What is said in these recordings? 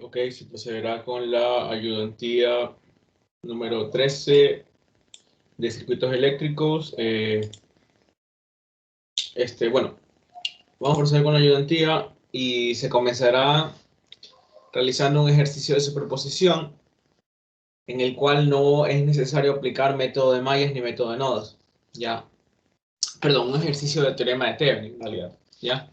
Ok, se procederá con la ayudantía número 13 de circuitos eléctricos. Bueno, vamos a proceder con la ayudantía y se comenzará realizando un ejercicio de superposición en el cual no es necesario aplicar método de mallas ni método de nodos. Ya, perdón, un ejercicio de teorema de Thevenin, en realidad. Ya,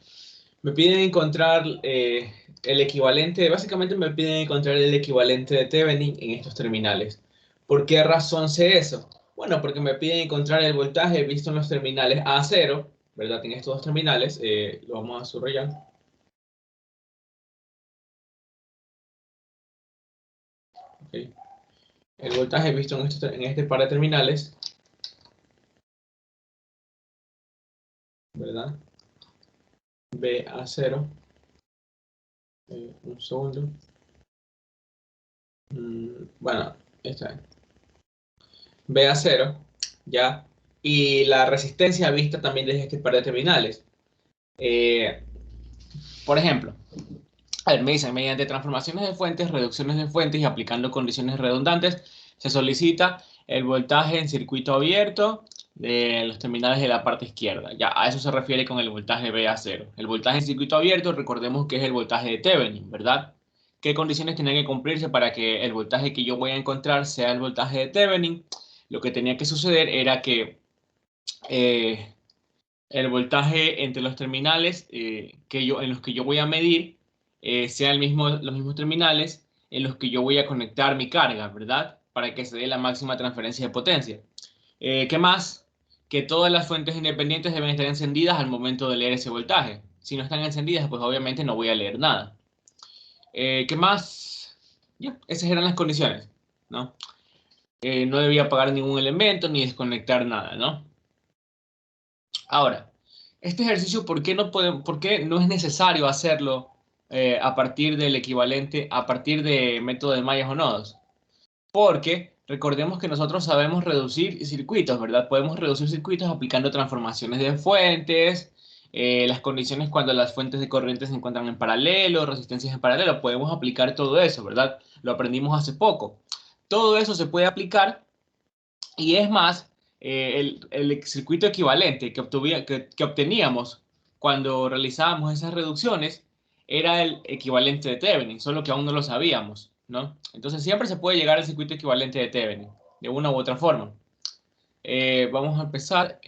me piden encontrar el equivalente, básicamente me piden encontrar el equivalente de Thevenin en estos terminales. ¿Por qué razón sé eso? Bueno, porque me piden encontrar el voltaje visto en los terminales A0, ¿verdad? En estos dos terminales, lo vamos a subrayar. Okay. El voltaje visto en este par de terminales, ¿verdad? BA0. Un segundo. Bueno, esta es BA0, ¿ya? Y la resistencia vista también desde este par de terminales. Eh, por ejemplo, a ver, me dicen, mediante transformaciones de fuentes, reducciones de fuentes y aplicando condiciones redundantes, se solicita el voltaje en circuito abierto de los terminales de la parte izquierda. Ya, a eso se refiere con el voltaje BA0. El voltaje en circuito abierto, recordemos que es el voltaje de Thevenin, ¿verdad? ¿Qué condiciones tenían que cumplirse para que el voltaje que yo voy a encontrar sea el voltaje de Thevenin? Lo que tenía que suceder era que eh, el voltaje entre los terminales en los que yo voy a medir sean los mismos terminales en los que yo voy a conectar mi carga, ¿verdad? Para que se dé la máxima transferencia de potencia. ¿Qué más? Que todas las fuentes independientes deben estar encendidas al momento de leer ese voltaje. Si no están encendidas, pues obviamente no voy a leer nada. ¿Qué más? Ya, esas eran las condiciones, ¿no? No debía apagar ningún elemento ni desconectar nada, ¿no? Ahora, este ejercicio, por qué no es necesario hacerlo a partir del equivalente, a partir de método de mallas o nodos? Porque recordemos que nosotros sabemos reducir circuitos, ¿verdad? Podemos reducir circuitos aplicando transformaciones de fuentes, las condiciones cuando las fuentes de corriente se encuentran en paralelo, resistencias en paralelo, podemos aplicar todo eso, ¿verdad? Lo aprendimos hace poco. Todo eso se puede aplicar y es más, el circuito equivalente que obteníamos cuando realizábamos esas reducciones era el equivalente de Thevenin, solo que aún no lo sabíamos, ¿no? Entonces siempre se puede llegar al circuito equivalente de Thevenin, de una u otra forma. Vamos a empezar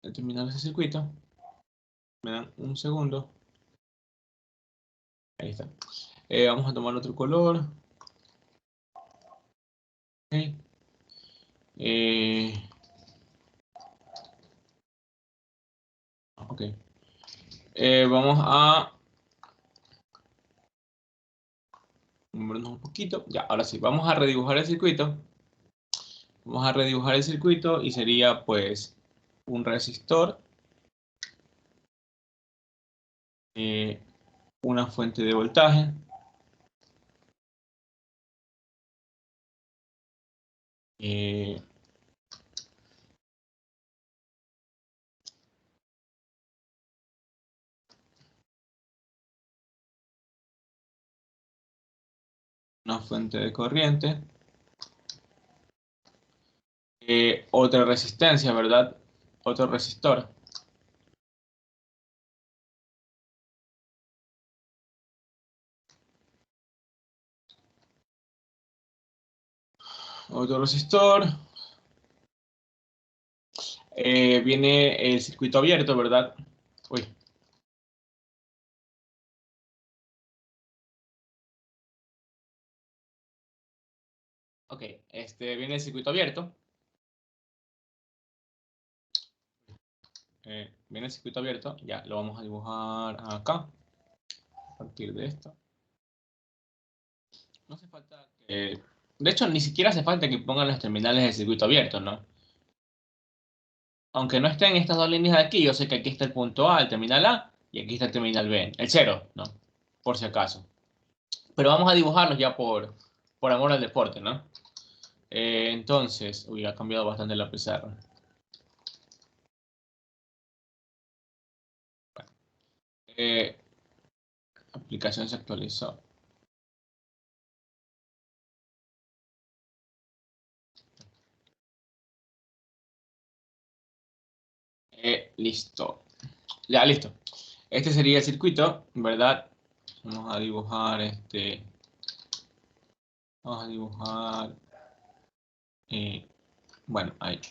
a terminar ese circuito. Me dan un segundo. Ahí está. Vamos a tomar otro color. Okay. Ok. Vamos a movernos un poquito. Ya, ahora sí, vamos a redibujar el circuito. Vamos a redibujar el circuito y sería pues un resistor, eh, una fuente de voltaje, eh, una fuente de corriente, otra resistencia, ¿verdad? Otro resistor. Otro resistor. Viene el circuito abierto, ¿verdad? Uy. Ok, viene el circuito abierto. Viene el circuito abierto. Ya, lo vamos a dibujar acá. A partir de esto. No hace falta que... De hecho, ni siquiera hace falta que pongan los terminales del circuito abierto, ¿no? Aunque no estén estas dos líneas de aquí, yo sé que aquí está el punto A, el terminal A, y aquí está el terminal B, el 0, ¿no? Por si acaso. Pero vamos a dibujarlos ya por amor al deporte, ¿no? Entonces, uy, ha cambiado bastante la pizarra. Eh, aplicación se actualizó. Listo. Ya, listo. Este sería el circuito, ¿verdad? Vamos a dibujar Vamos a dibujar. Bueno, ahí.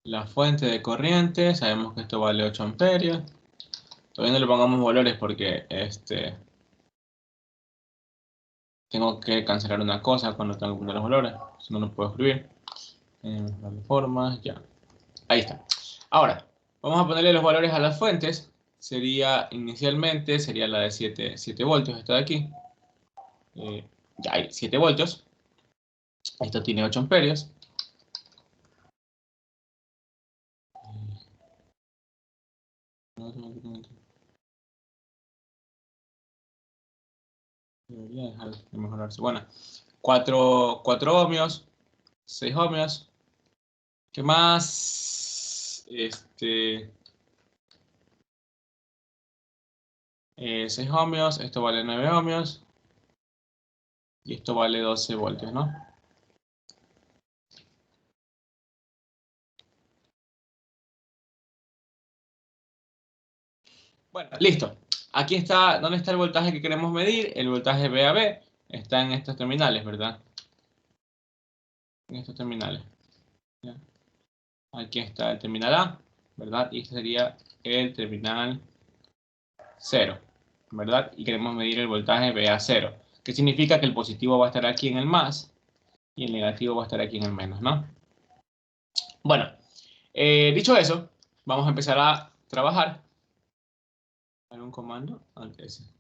La fuente de corriente, sabemos que esto vale 8 amperios. Todavía no le pongamos valores porque tengo que cancelar una cosa cuando tengo que poner los valores. Si no, no puedo escribir. Las formas, ya. Ahí está. Ahora, vamos a ponerle los valores a las fuentes. Inicialmente, sería la de 7 voltios, esta de aquí. Ya hay 7 voltios. Esto tiene 8 amperios. Debería dejar de mejorarse. Bueno, 4 ohmios, 6 ohmios. ¿Qué más? 6 ohmios, esto vale 9 ohmios. Y esto vale 12 voltios, ¿no? Bueno, listo. Aquí está, ¿dónde está el voltaje que queremos medir? El voltaje VAB está en estos terminales, ¿verdad? En estos terminales. ¿Ya? Aquí está el terminal A, ¿verdad? Y este sería el terminal 0, ¿verdad? Y queremos medir el voltaje VA0, que significa que el positivo va a estar aquí en el más y el negativo va a estar aquí en el menos, ¿no? Bueno, dicho eso, vamos a empezar a trabajar. ¿Algún comando? Antes.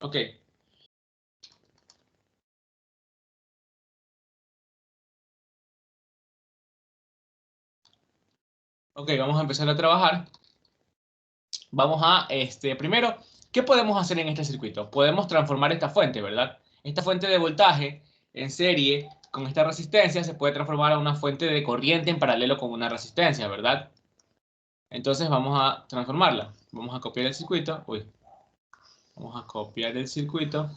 Ok. Ok, vamos a empezar a trabajar. Vamos a, primero, ¿qué podemos hacer en este circuito? Podemos transformar esta fuente, ¿verdad? Esta fuente de voltaje en serie con esta resistencia se puede transformar a una fuente de corriente en paralelo con una resistencia, ¿verdad? Entonces vamos a transformarla. Vamos a copiar el circuito. Uy. Vamos a copiar el circuito.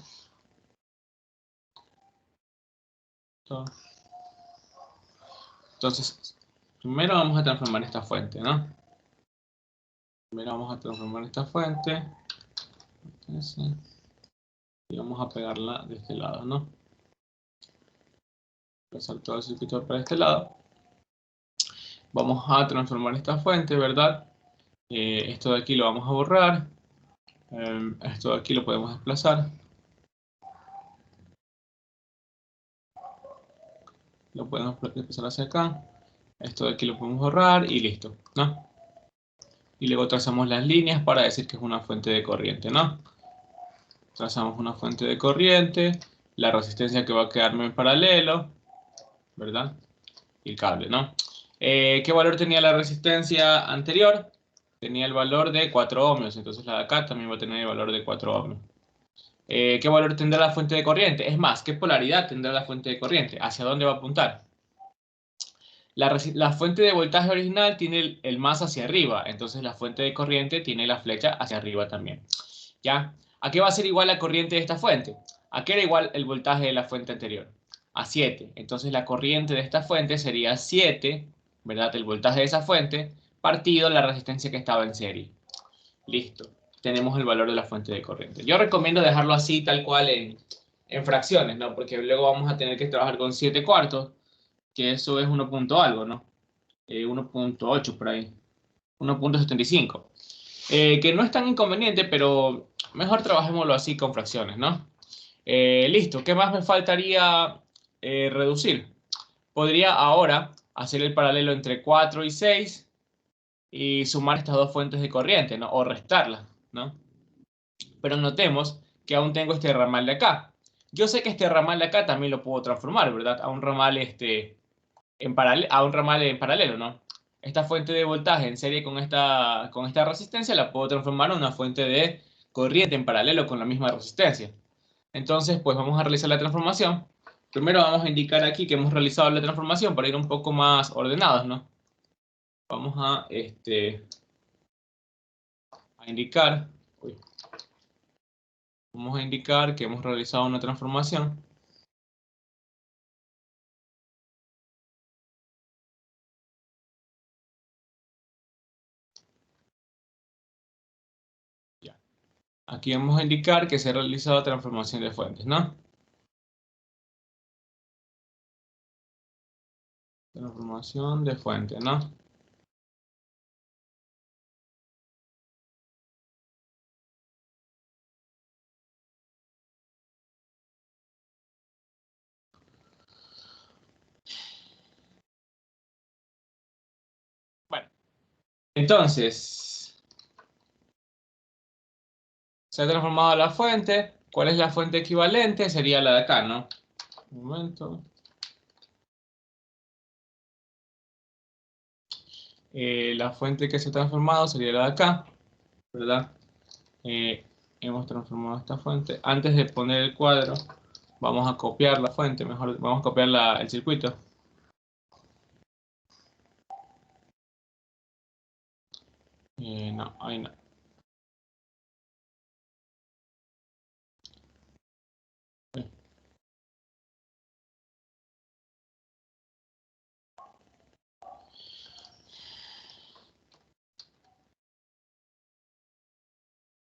Entonces, primero vamos a transformar esta fuente, ¿no? Primero vamos a transformar esta fuente. Y vamos a pegarla de este lado, ¿no? Pasar todo el circuito para este lado. Vamos a transformar esta fuente, ¿verdad? Esto de aquí lo vamos a borrar. Esto de aquí lo podemos desplazar. Lo podemos desplazar hacia acá. Esto de aquí lo podemos borrar y listo, ¿no? Y luego trazamos las líneas para decir que es una fuente de corriente, ¿no? Trazamos una fuente de corriente, la resistencia que va a quedarme en paralelo, ¿verdad? Y el cable, ¿no? ¿Qué valor tenía la resistencia anterior? Tenía el valor de 4 ohmios, entonces la de acá también va a tener el valor de 4 ohmios. ¿Qué valor tendrá la fuente de corriente? Es más, ¿qué polaridad tendrá la fuente de corriente? ¿Hacia dónde va a apuntar? La fuente de voltaje original tiene el más hacia arriba, entonces la fuente de corriente tiene la flecha hacia arriba también. ¿Ya? ¿A qué va a ser igual la corriente de esta fuente? ¿A qué era igual el voltaje de la fuente anterior? A 7. Entonces la corriente de esta fuente sería 7, ¿verdad? El voltaje de esa fuente partido la resistencia que estaba en serie. Listo. Tenemos el valor de la fuente de corriente. Yo recomiendo dejarlo así, tal cual, en fracciones, ¿no? Porque luego vamos a tener que trabajar con 7 cuartos, que eso es 1 punto algo, ¿no? 1.8 por ahí. 1.75. Que no es tan inconveniente, pero mejor trabajémoslo así con fracciones, ¿no? Listo. ¿Qué más me faltaría reducir? Podría ahora hacer el paralelo entre 4 y 6 y sumar estas dos fuentes de corriente, ¿no? O restarlas, ¿no? Pero notemos que aún tengo este ramal de acá. Yo sé que este ramal de acá también lo puedo transformar, ¿verdad? A un ramal, en paralelo, ¿no? Esta fuente de voltaje en serie con esta resistencia la puedo transformar en una fuente de corriente en paralelo con la misma resistencia. Entonces, pues vamos a realizar la transformación. Primero vamos a indicar aquí que hemos realizado la transformación para ir un poco más ordenados, ¿no? Vamos a indicar, uy, vamos a indicar que hemos realizado una transformación. Ya. Aquí vamos a indicar que se ha realizado transformación de fuentes, ¿no? Transformación de fuente, ¿no? Bueno, entonces, se ha transformado la fuente. ¿Cuál es la fuente equivalente? Sería la de acá, ¿no? Un momento. La fuente que se ha transformado sería la de acá, ¿verdad? Hemos transformado esta fuente. Antes de poner el cuadro, vamos a copiar la fuente, mejor vamos a copiar el circuito. No, ahí no.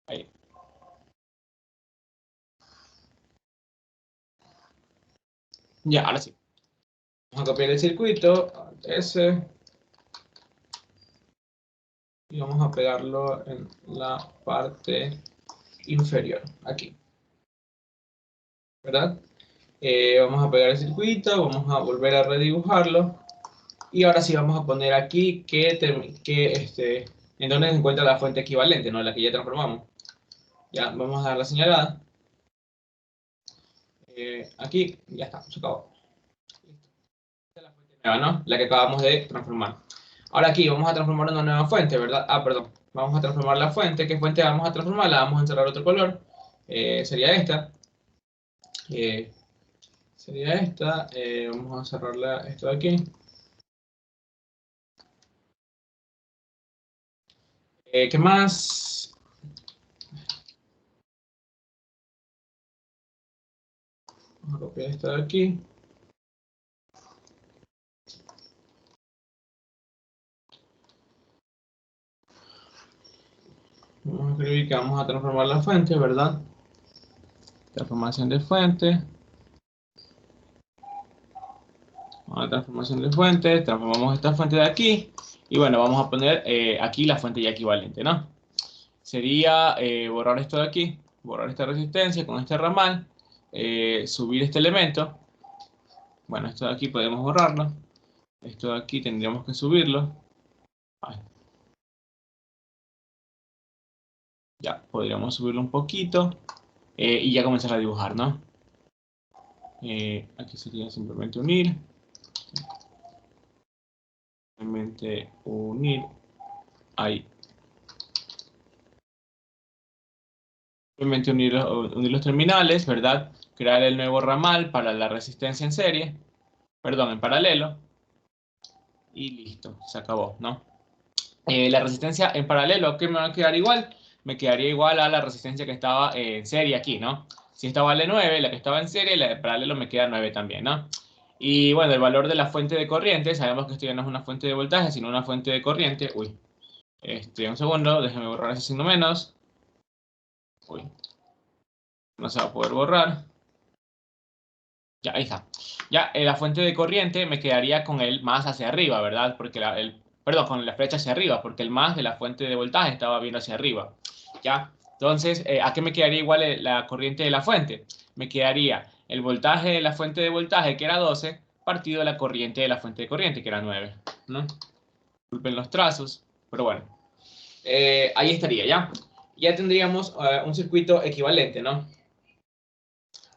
Ahí. Ya, ahora sí. Vamos a copiar el circuito, S, y vamos a pegarlo en la parte inferior, aquí, ¿verdad? Vamos a pegar el circuito, vamos a volver a redibujarlo, y ahora sí vamos a poner aquí en donde se encuentra la fuente equivalente, ¿no? La que ya transformamos. Ya, vamos a dar la señalada. Aquí, ya está, se acabó. Esta es la fuente nueva, ¿no? La que acabamos de transformar. Ahora aquí vamos a transformar una nueva fuente, ¿verdad? Ah, perdón. Vamos a transformar la fuente. ¿Qué fuente vamos a transformar? La vamos a encerrar otro color. Sería esta. Eh, Sería esta. Vamos a cerrarla esto de aquí. ¿Qué más? Vamos a copiar esto de aquí. Vamos a escribir que vamos a transformar la fuente, ¿verdad? Transformación de fuente. Vamos a transformación de fuente. Transformamos esta fuente de aquí. Y bueno, vamos a poner aquí la fuente ya equivalente, ¿no? Sería borrar esto de aquí. Borrar esta resistencia con este ramal. Subir este elemento. Bueno, esto de aquí podemos borrarlo. Esto de aquí tendríamos que subirlo. Ay, ya, podríamos subirlo un poquito. Y ya comenzar a dibujar, ¿no? Aquí sería simplemente unir. Simplemente unir. Ahí. Simplemente unir los terminales, ¿verdad? Crear el nuevo ramal para la resistencia en serie. Perdón, en paralelo. Y listo, se acabó, ¿no? La resistencia en paralelo, ¿qué me va a quedar igual? Me quedaría igual a la resistencia que estaba en serie aquí, ¿no? Si esta vale 9, la que estaba en serie, la de paralelo me queda 9 también, ¿no? Y bueno, el valor de la fuente de corriente, sabemos que esto ya no es una fuente de voltaje, sino una fuente de corriente. Uy, un segundo, déjeme borrar ese signo menos. Uy, no se va a poder borrar. Ya, ahí está. Ya, la fuente de corriente me quedaría con el más hacia arriba, ¿verdad? Porque perdón, con la flecha hacia arriba, porque el más de la fuente de voltaje estaba viendo hacia arriba. ¿Ya? Entonces, ¿a qué me quedaría igual la corriente de la fuente? Me quedaría el voltaje de la fuente de voltaje, que era 12, partido de la corriente de la fuente de corriente, que era 9, ¿no? Disculpen los trazos, pero bueno. Ahí estaría, ¿ya? Ya tendríamos un circuito equivalente, ¿no?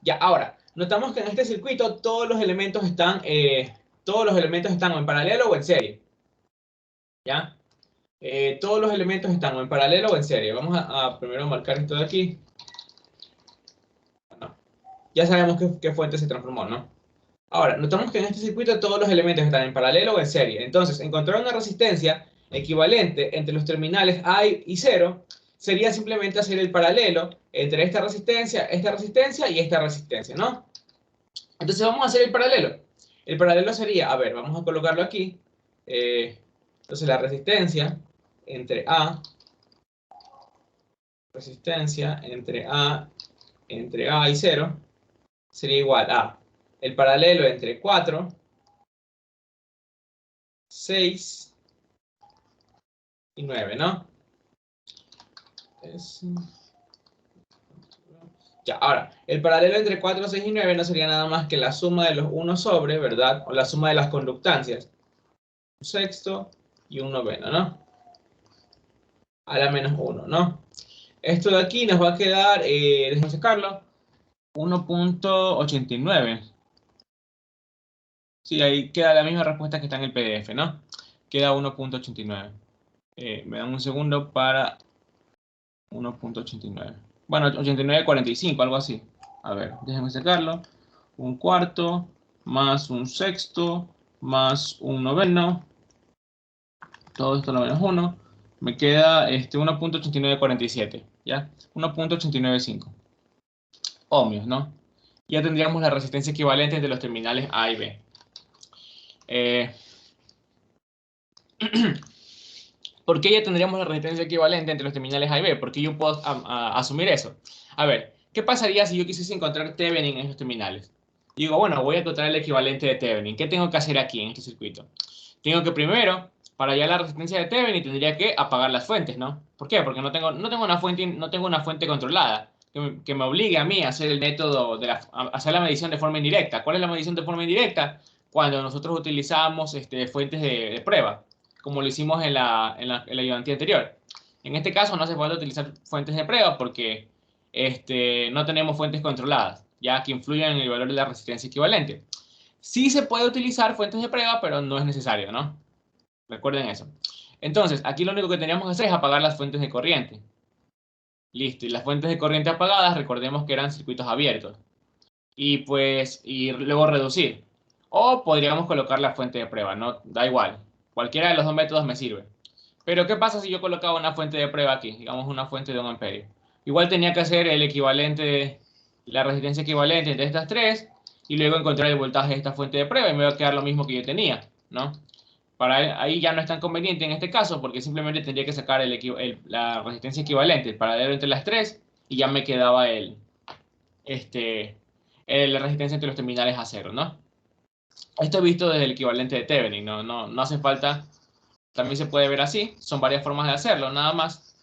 Ya, ahora, notamos que en este circuito todos los elementos están o en paralelo o en serie, ¿ya? Todos los elementos están o en paralelo o en serie. Vamos a primero marcar esto de aquí. Bueno, ya sabemos qué fuente se transformó, ¿no? Ahora, notamos que en este circuito todos los elementos están en paralelo o en serie. Entonces, encontrar una resistencia equivalente entre los terminales A y 0 sería simplemente hacer el paralelo entre esta resistencia y esta resistencia, ¿no? Entonces vamos a hacer el paralelo. El paralelo sería, a ver, vamos a colocarlo aquí. Entonces la resistencia entre A y 0 sería igual a el paralelo entre 4, 6 y 9, ¿no? Ya, ahora, el paralelo entre 4, 6 y 9 no sería nada más que la suma de los 1 sobre, ¿verdad? O la suma de las conductancias. Un sexto y un noveno, ¿no? A la menos 1, ¿no? Esto de aquí nos va a quedar, déjenme sacarlo, 1.89. Sí, ahí queda la misma respuesta que está en el PDF, ¿no? Queda 1.89. Me dan un segundo para 1.89. Bueno, 89,45, algo así. A ver, déjenme sacarlo. Un cuarto más un sexto más un noveno. Todo esto lo menos 1. Me queda 1.8947, ¿ya? 1.895 ohmios, ¿no? Ya tendríamos la resistencia equivalente entre los terminales A y B. ¿Por qué ya tendríamos la resistencia equivalente entre los terminales A y B? ¿Por qué yo puedo asumir eso? A ver, ¿qué pasaría si yo quisiese encontrar Thevenin en esos terminales? Digo, bueno, voy a encontrar el equivalente de Thevenin. ¿Qué tengo que hacer aquí en este circuito? Tengo que primero, para hallar la resistencia de Thevenin, tendría que apagar las fuentes, ¿no? ¿Por qué? Porque no tengo una fuente controlada que me obligue a mí a hacer el método a hacer la medición de forma indirecta. ¿Cuál es la medición de forma indirecta? Cuando nosotros utilizamos fuentes de prueba, como lo hicimos en la ayudantía anterior. En este caso no hace falta utilizar fuentes de prueba porque no tenemos fuentes controladas, ya que influyen en el valor de la resistencia equivalente. Sí se puede utilizar fuentes de prueba, pero no es necesario, ¿no? Recuerden eso. Entonces, aquí lo único que teníamos que hacer es apagar las fuentes de corriente. Listo, y las fuentes de corriente apagadas, recordemos que eran circuitos abiertos. Y luego reducir. O podríamos colocar la fuente de prueba, no, da igual. Cualquiera de los dos métodos me sirve. Pero ¿qué pasa si yo colocaba una fuente de prueba aquí? Digamos una fuente de 1 amperio. Igual tenía que hacer el equivalente, la resistencia equivalente entre estas tres y luego encontrar el voltaje de esta fuente de prueba y me va a quedar lo mismo que yo tenía, ¿no? Ahí ya no es tan conveniente en este caso porque simplemente tendría que sacar la resistencia equivalente, el paralelo entre las tres y ya me quedaba la resistencia entre los terminales a cero, ¿no? Esto visto desde el equivalente de Thevenin, no hace falta, también se puede ver así, son varias formas de hacerlo, nada más.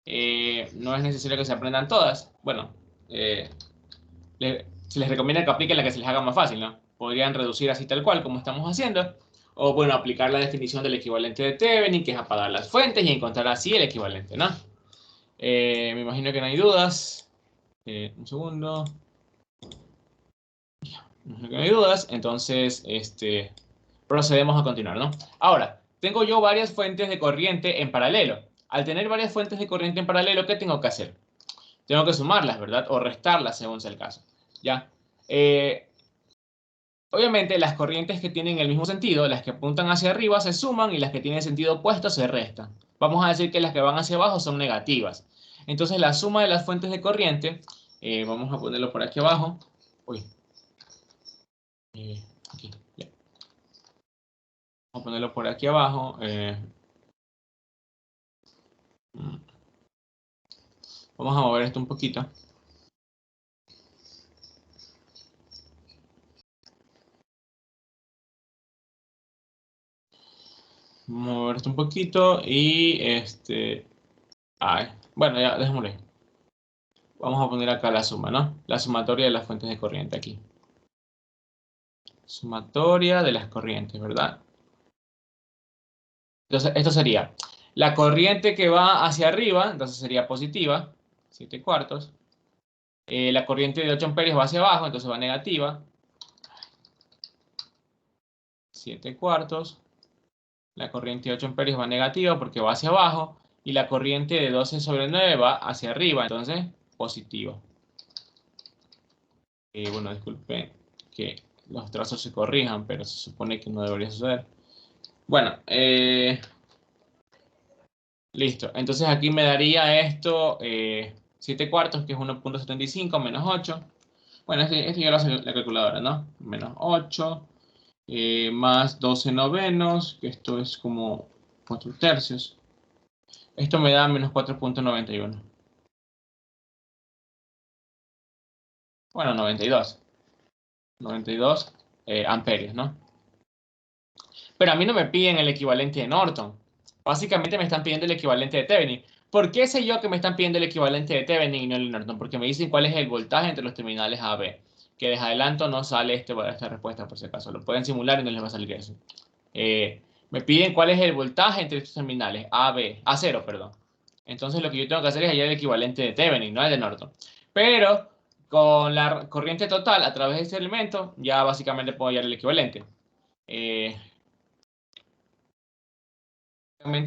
No es necesario que se aprendan todas. Bueno, se les recomienda que apliquen la que se les haga más fácil, ¿no? Podrían reducir así tal cual como estamos haciendo. O bueno, aplicar la definición del equivalente de Thevenin, que es apagar las fuentes y encontrar así el equivalente, ¿no? Me imagino que no hay dudas. Un segundo. Me imagino que no hay dudas. Entonces, procedemos a continuar, ¿no? Ahora, tengo yo varias fuentes de corriente en paralelo. Al tener varias fuentes de corriente en paralelo, ¿qué tengo que hacer? Tengo que sumarlas, ¿verdad? O restarlas, según sea el caso. ¿Ya? Obviamente, las corrientes que tienen el mismo sentido, las que apuntan hacia arriba, se suman y las que tienen sentido opuesto se restan. Vamos a decir que las que van hacia abajo son negativas. Entonces, la suma de las fuentes de corriente, vamos a ponerlo por aquí abajo. Uy. Aquí, ya. Vamos a ponerlo por aquí abajo. Vamos a mover esto un poquito. Mover esto un poquito y ay, bueno, ya, dejémoslo ahí. Vamos a poner acá la suma, ¿no? La sumatoria de las fuentes de corriente aquí. Sumatoria de las corrientes, ¿verdad? Entonces, esto sería la corriente que va hacia arriba, entonces sería positiva, 7 cuartos. La corriente de 8 amperios va hacia abajo, entonces va negativa, 7 cuartos. La corriente de 8 amperios va negativa porque va hacia abajo. Y la corriente de 12 sobre 9 va hacia arriba, entonces positiva. Bueno, disculpen que los trazos se corrijan, pero se supone que no debería suceder. Bueno, listo. Entonces aquí me daría esto 7 cuartos, que es 1.75 menos 8. Bueno, este ya lo hace la calculadora, ¿no? Menos 8 más 12 novenos, que esto es como 4 tercios. Esto me da menos 4.91. Bueno, 92. 92 amperios, ¿no? Pero a mí no me piden el equivalente de Norton. Básicamente me están pidiendo el equivalente de Thevenin. ¿Por qué sé yo que me están pidiendo el equivalente de Thevenin y no el de Norton? Porque me dicen cuál es el voltaje entre los terminales A, B. Que les adelanto no sale esta respuesta por si acaso. Lo pueden simular y no les va a salir eso. Me piden cuál es el voltaje entre estos terminales A, B, A0, perdón. Entonces lo que yo tengo que hacer es hallar el equivalente de Thevenin, no el de Norton. Pero con la corriente total a través de este elemento, ya básicamente puedo hallar el equivalente.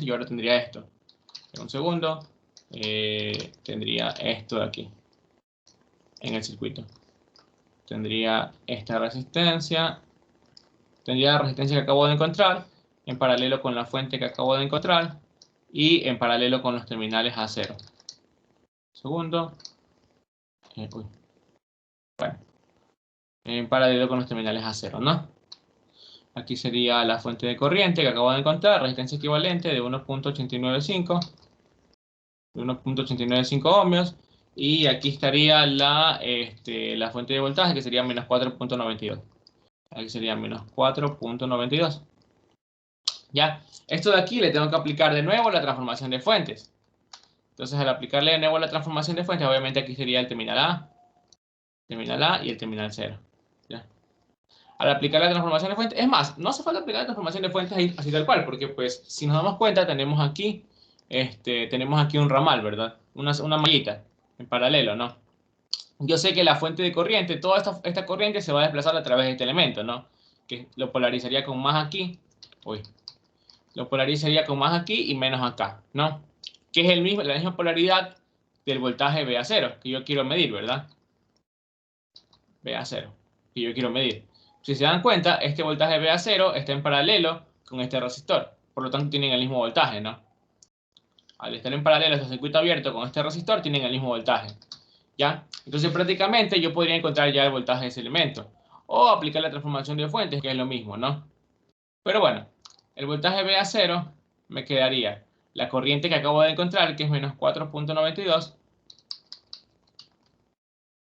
Yo ahora tendría esto. En un segundo, tendría esto de aquí, en el circuito. Tendría esta resistencia. Tendría la resistencia que acabo de encontrar, en paralelo con la fuente que acabo de encontrar, y en paralelo con los terminales A0. Segundo. Bueno, en paralelo con los terminales A0, ¿no? Aquí sería la fuente de corriente que acabo de encontrar, resistencia equivalente de 1.895. De 1.895 ohmios. Y aquí estaría la fuente de voltaje, que sería menos 4.92. Aquí sería menos 4.92. Ya, esto de aquí le tengo que aplicar de nuevo la transformación de fuentes. Entonces, al aplicarle de nuevo la transformación de fuentes, obviamente aquí sería el terminal A y el terminal 0. ¿Ya? Al aplicar la transformación de fuentes, es más, no hace falta aplicar la transformación de fuentes ahí, así tal cual, porque pues si nos damos cuenta tenemos aquí un ramal, ¿verdad? Una mallita en paralelo, ¿no? Yo sé que la fuente de corriente, toda esta corriente se va a desplazar a través de este elemento, ¿no? Que lo polarizaría con más aquí, lo polarizaría con más aquí y menos acá, ¿no? Que es la misma polaridad del voltaje VA0 que yo quiero medir, ¿verdad? VA0 que yo quiero medir. Si se dan cuenta, este voltaje VA0 está en paralelo con este resistor. Por lo tanto, tienen el mismo voltaje, ¿no? Al estar en paralelo este circuito abierto con este resistor, tienen el mismo voltaje. ¿Ya? Entonces, prácticamente, yo podría encontrar ya el voltaje de ese elemento. O aplicar la transformación de fuentes, que es lo mismo, ¿no? Pero bueno, el voltaje VA0 me quedaría la corriente que acabo de encontrar, que es menos 4.92.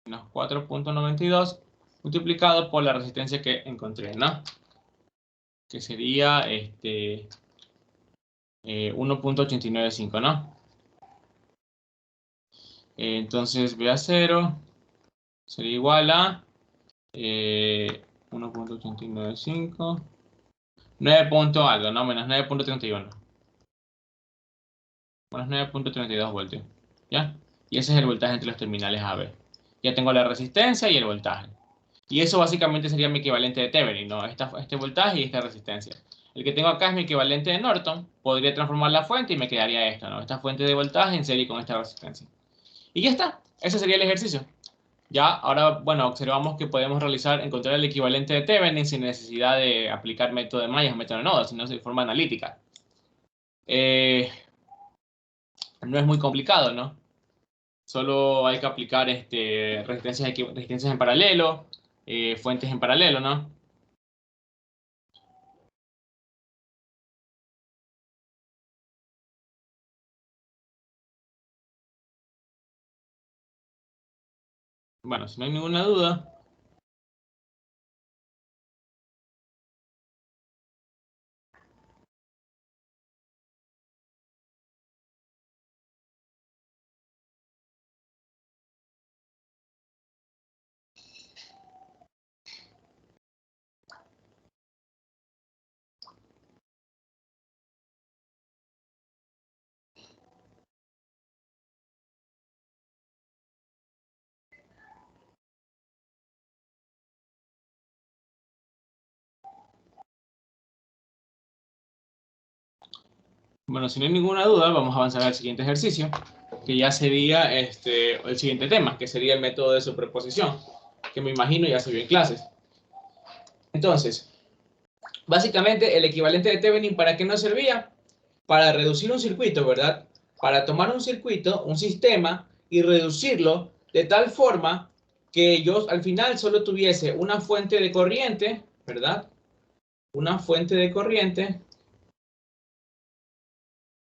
Menos 4.92 multiplicado por la resistencia que encontré, ¿no? Que sería 1.895, ¿no? Entonces VA0 sería igual a 1.895, 9 punto algo, ¿no? Menos 9.31. Menos 9.32 voltios, ¿ya? Y ese es el voltaje entre los terminales AB. Ya tengo la resistencia y el voltaje. Y eso básicamente sería mi equivalente de Thevenin, ¿no? Este voltaje y esta resistencia. El que tengo acá es mi equivalente de Norton. Podría transformar la fuente y me quedaría esto, ¿no? Esta fuente de voltaje en serie con esta resistencia. Y ya está. Ese sería el ejercicio. Ya, ahora, bueno, observamos que podemos encontrar el equivalente de Thevenin sin necesidad de aplicar método de mallas o método de nodos, sino de forma analítica. No es muy complicado, ¿no? Solo hay que aplicar resistencias en paralelo, fuentes en paralelo, ¿no? Bueno, si no hay ninguna duda. Bueno, si no hay ninguna duda, vamos a avanzar al siguiente ejercicio, que ya sería el siguiente tema, que sería el método de superposición, que me imagino ya se vio en clases. Entonces, básicamente el equivalente de Thevenin, ¿para qué nos servía? Para reducir un circuito, ¿verdad? Para tomar un circuito, un sistema, y reducirlo de tal forma que yo al final solo tuviese una fuente de corriente, ¿verdad? Una fuente de corriente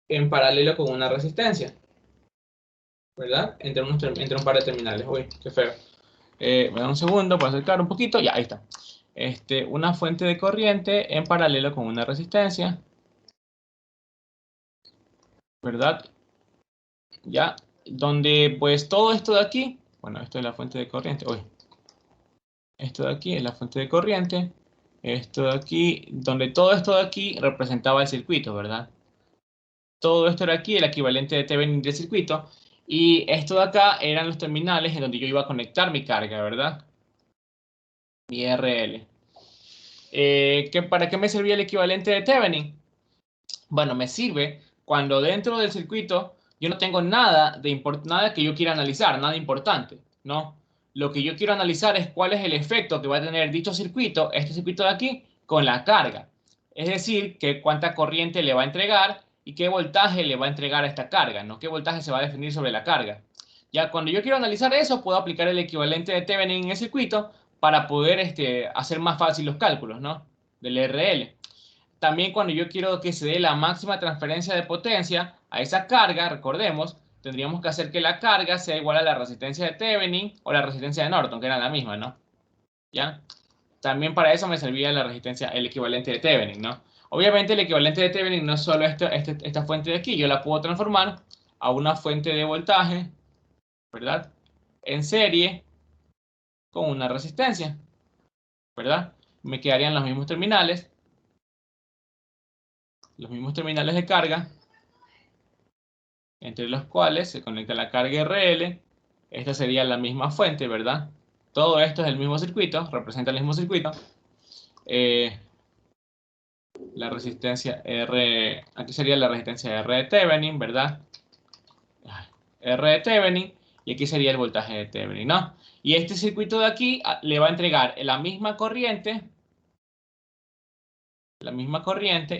en paralelo con una resistencia, ¿verdad? Entre un par de terminales. Uy, qué feo. Me da un segundo para acercar un poquito. Ya, ahí está. Una fuente de corriente en paralelo con una resistencia, ¿verdad? Ya, donde pues todo esto de aquí, bueno, esto es la fuente de corriente. Uy, esto de aquí es la fuente de corriente. Esto de aquí, donde todo esto de aquí representaba el circuito, ¿verdad? Todo esto era aquí el equivalente de Thevenin del circuito. Y esto de acá eran los terminales en donde yo iba a conectar mi carga, ¿verdad? Mi RL. ¿Para qué me servía el equivalente de Thevenin? Bueno, me sirve cuando dentro del circuito yo no tengo nada que yo quiera analizar, nada importante, ¿no? Lo que yo quiero analizar es cuál es el efecto que va a tener dicho circuito, este circuito de aquí, con la carga. Es decir, cuánta corriente le va a entregar y qué voltaje le va a entregar a esta carga, ¿no? Qué voltaje se va a definir sobre la carga. Ya cuando yo quiero analizar eso, puedo aplicar el equivalente de Thevenin en el circuito para poder hacer más fácil los cálculos, ¿no? Del RL. También cuando yo quiero que se dé la máxima transferencia de potencia a esa carga, recordemos, tendríamos que hacer que la carga sea igual a la resistencia de Thevenin o la resistencia de Norton, que eran la misma, ¿no? ¿Ya? También para eso me servía la resistencia, el equivalente de Thevenin, ¿no? Obviamente el equivalente de Thevenin no es solo esta fuente de aquí, yo la puedo transformar a una fuente de voltaje, ¿verdad? En serie con una resistencia, ¿verdad? Me quedarían los mismos terminales de carga, entre los cuales se conecta la carga RL. Esta sería la misma fuente, ¿verdad? Todo esto es el mismo circuito, representa el mismo circuito. Eh, la resistencia R, aquí sería la resistencia R de Thevenin, ¿verdad? R de Thevenin, y aquí sería el voltaje de Thevenin, ¿no? Y este circuito de aquí le va a entregar la misma corriente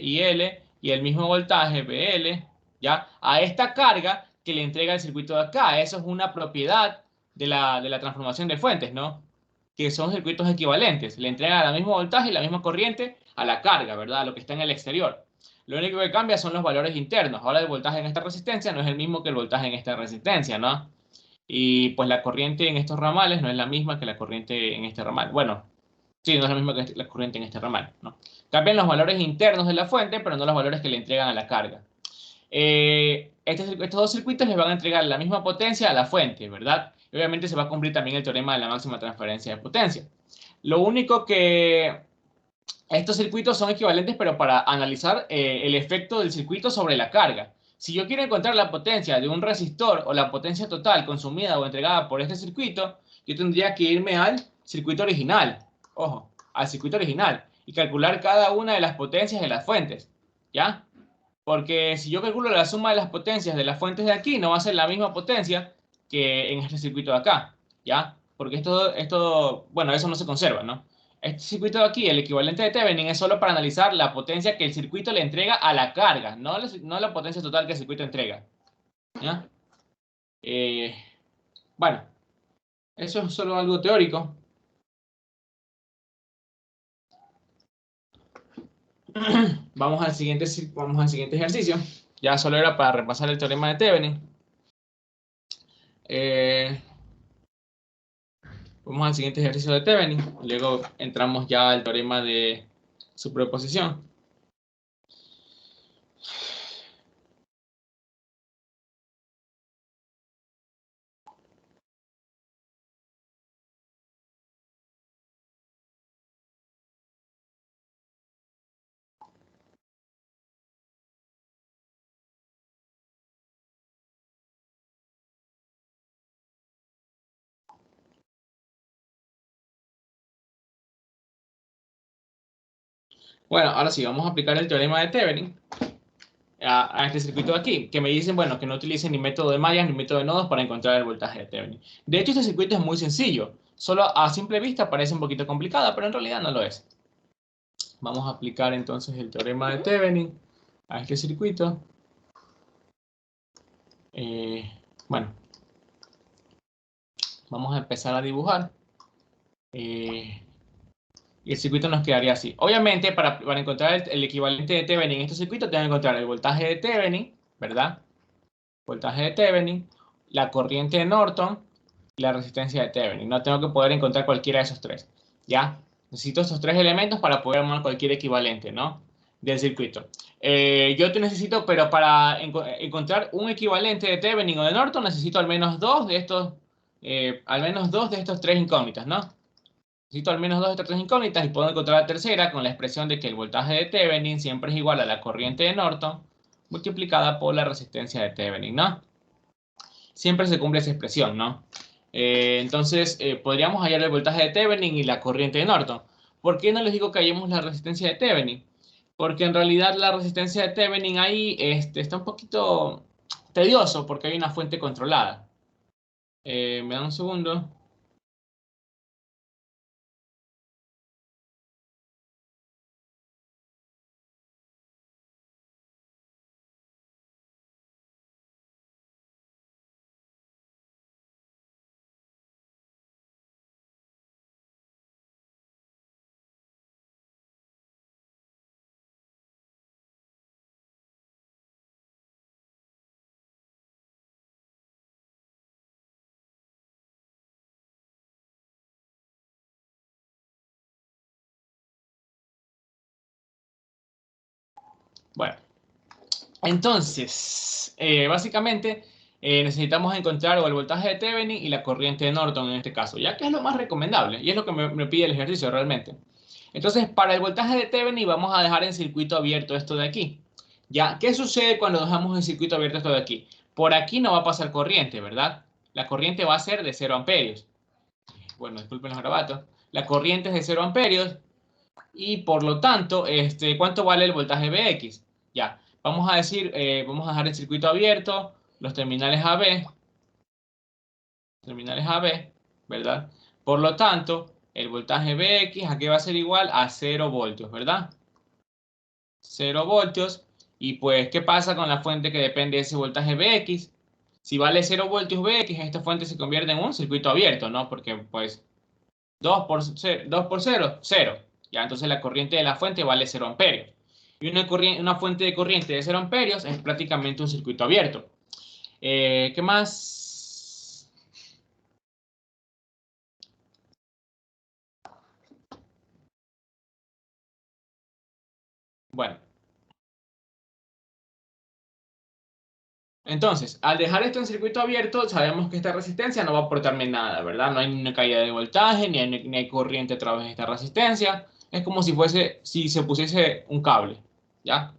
IL y el mismo voltaje BL, ¿ya? A esta carga que le entrega el circuito de acá. Eso es una propiedad de la transformación de fuentes, ¿no? Que son circuitos equivalentes. Le entrega el mismo voltaje y la misma corriente a la carga, ¿verdad? A lo que está en el exterior. Lo único que cambia son los valores internos. Ahora el voltaje en esta resistencia no es el mismo que el voltaje en esta resistencia, ¿no? Y pues la corriente en estos ramales no es la misma que la corriente en este ramal. Bueno, sí, no es lo mismo que la corriente en este ramal, ¿no? Cambian los valores internos de la fuente, pero no los valores que le entregan a la carga. Estos dos circuitos les van a entregar la misma potencia a la fuente, ¿verdad? Y obviamente se va a cumplir también el teorema de la máxima transferencia de potencia. Lo único que estos circuitos son equivalentes, pero para analizar el efecto del circuito sobre la carga. Si yo quiero encontrar la potencia de un resistor o la potencia total consumida o entregada por este circuito, yo tendría que irme al circuito original. Ojo, al circuito original. Y calcular cada una de las potencias de las fuentes. ¿Ya? Porque si yo calculo la suma de las potencias de las fuentes de aquí, no va a ser la misma potencia que en este circuito de acá. ¿Ya? Porque bueno, eso no se conserva, ¿no? Este circuito de aquí, el equivalente de Thevenin, es solo para analizar la potencia que el circuito le entrega a la carga, no la potencia total que el circuito entrega. ¿Ya? Eh, bueno, eso es solo algo teórico. Vamos al siguiente ejercicio. Ya solo era para repasar el teorema de Thevenin. Eh, Vamos al siguiente ejercicio de Thevenin. Luego entramos ya al teorema de superposición. Bueno, ahora sí, vamos a aplicar el teorema de Thevenin a este circuito de aquí, que me dicen, bueno, que no utilicen ni método de mallas ni método de nodos para encontrar el voltaje de Thevenin. De hecho, este circuito es muy sencillo. Solo a simple vista parece un poquito complicada, pero en realidad no lo es. Vamos a aplicar entonces el teorema de Thevenin a este circuito. Bueno, vamos a empezar a dibujar. Y el circuito nos quedaría así. Obviamente, para encontrar el equivalente de Thevenin en este circuito, tengo que encontrar el voltaje de Thevenin, ¿verdad? Voltaje de Thevenin, la corriente de Norton y la resistencia de Thevenin. No tengo que poder encontrar cualquiera de esos tres, ¿ya? Necesito estos tres elementos para poder armar cualquier equivalente, ¿no? Del circuito. Yo te necesito, pero para encontrar un equivalente de Thevenin o de Norton, necesito al menos dos de estos, tres incógnitas, ¿no? Necesito al menos dos de estas tres incógnitas y puedo encontrar la tercera con la expresión de que el voltaje de Thevenin siempre es igual a la corriente de Norton multiplicada por la resistencia de Thevenin, ¿no? Siempre se cumple esa expresión, ¿no? Entonces, podríamos hallar el voltaje de Thevenin y la corriente de Norton. ¿Por qué no les digo que hallemos la resistencia de Thevenin? Porque en realidad la resistencia de Thevenin ahí está un poquito tedioso porque hay una fuente controlada. Me da un segundo. Bueno, entonces, básicamente necesitamos encontrar o el voltaje de Thevenin y la corriente de Norton en este caso, ya que es lo más recomendable y es lo que me pide el ejercicio realmente. Entonces, para el voltaje de Thevenin vamos a dejar en circuito abierto esto de aquí. ¿Ya? ¿Qué sucede cuando dejamos en circuito abierto esto de aquí? Por aquí no va a pasar corriente, ¿verdad? La corriente va a ser de 0 amperios. Bueno, disculpen los garabatos. La corriente es de 0 amperios y por lo tanto, ¿cuánto vale el voltaje Vx? Ya, vamos a decir, vamos a dejar el circuito abierto, los terminales AB, ¿verdad? Por lo tanto, el voltaje Vx aquí va a ser igual a 0 voltios, ¿verdad? 0 voltios. Y pues, ¿qué pasa con la fuente que depende de ese voltaje Vx? Si vale 0 voltios Vx, esta fuente se convierte en un circuito abierto, ¿no? Porque, pues, 2 por 0, 0. Ya, entonces la corriente de la fuente vale 0 amperios. Y una fuente de corriente de 0 amperios es prácticamente un circuito abierto. ¿Qué más? Bueno, entonces, al dejar esto en circuito abierto, sabemos que esta resistencia no va a aportarme nada, ¿verdad? No hay ni una caída de voltaje, ni hay corriente a través de esta resistencia. Es como si se pusiese un cable, ¿ya?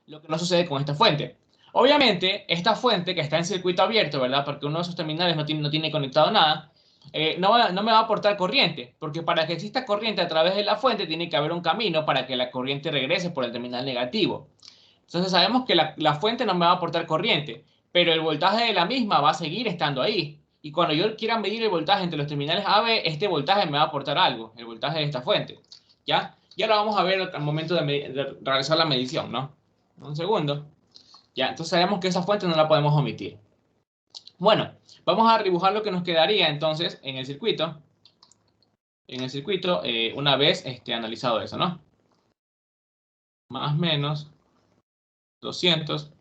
Lo que no sucede con esta fuente. Obviamente, esta fuente que está en circuito abierto, ¿verdad? Porque uno de sus terminales no tiene conectado nada, no me va a aportar corriente, porque para que exista corriente a través de la fuente tiene que haber un camino para que la corriente regrese por el terminal negativo. Entonces sabemos que la fuente no me va a aportar corriente, pero el voltaje de la misma va a seguir estando ahí. Y cuando yo quiera medir el voltaje entre los terminales AB, este voltaje me va a aportar algo, el voltaje de esta fuente. ¿Ya? Ya lo vamos a ver al momento de realizar la medición, ¿no? Un segundo. Ya, entonces sabemos que esa fuente no la podemos omitir. Bueno, vamos a dibujar lo que nos quedaría entonces en el circuito. Una vez analizado eso, ¿no? Más o menos 200.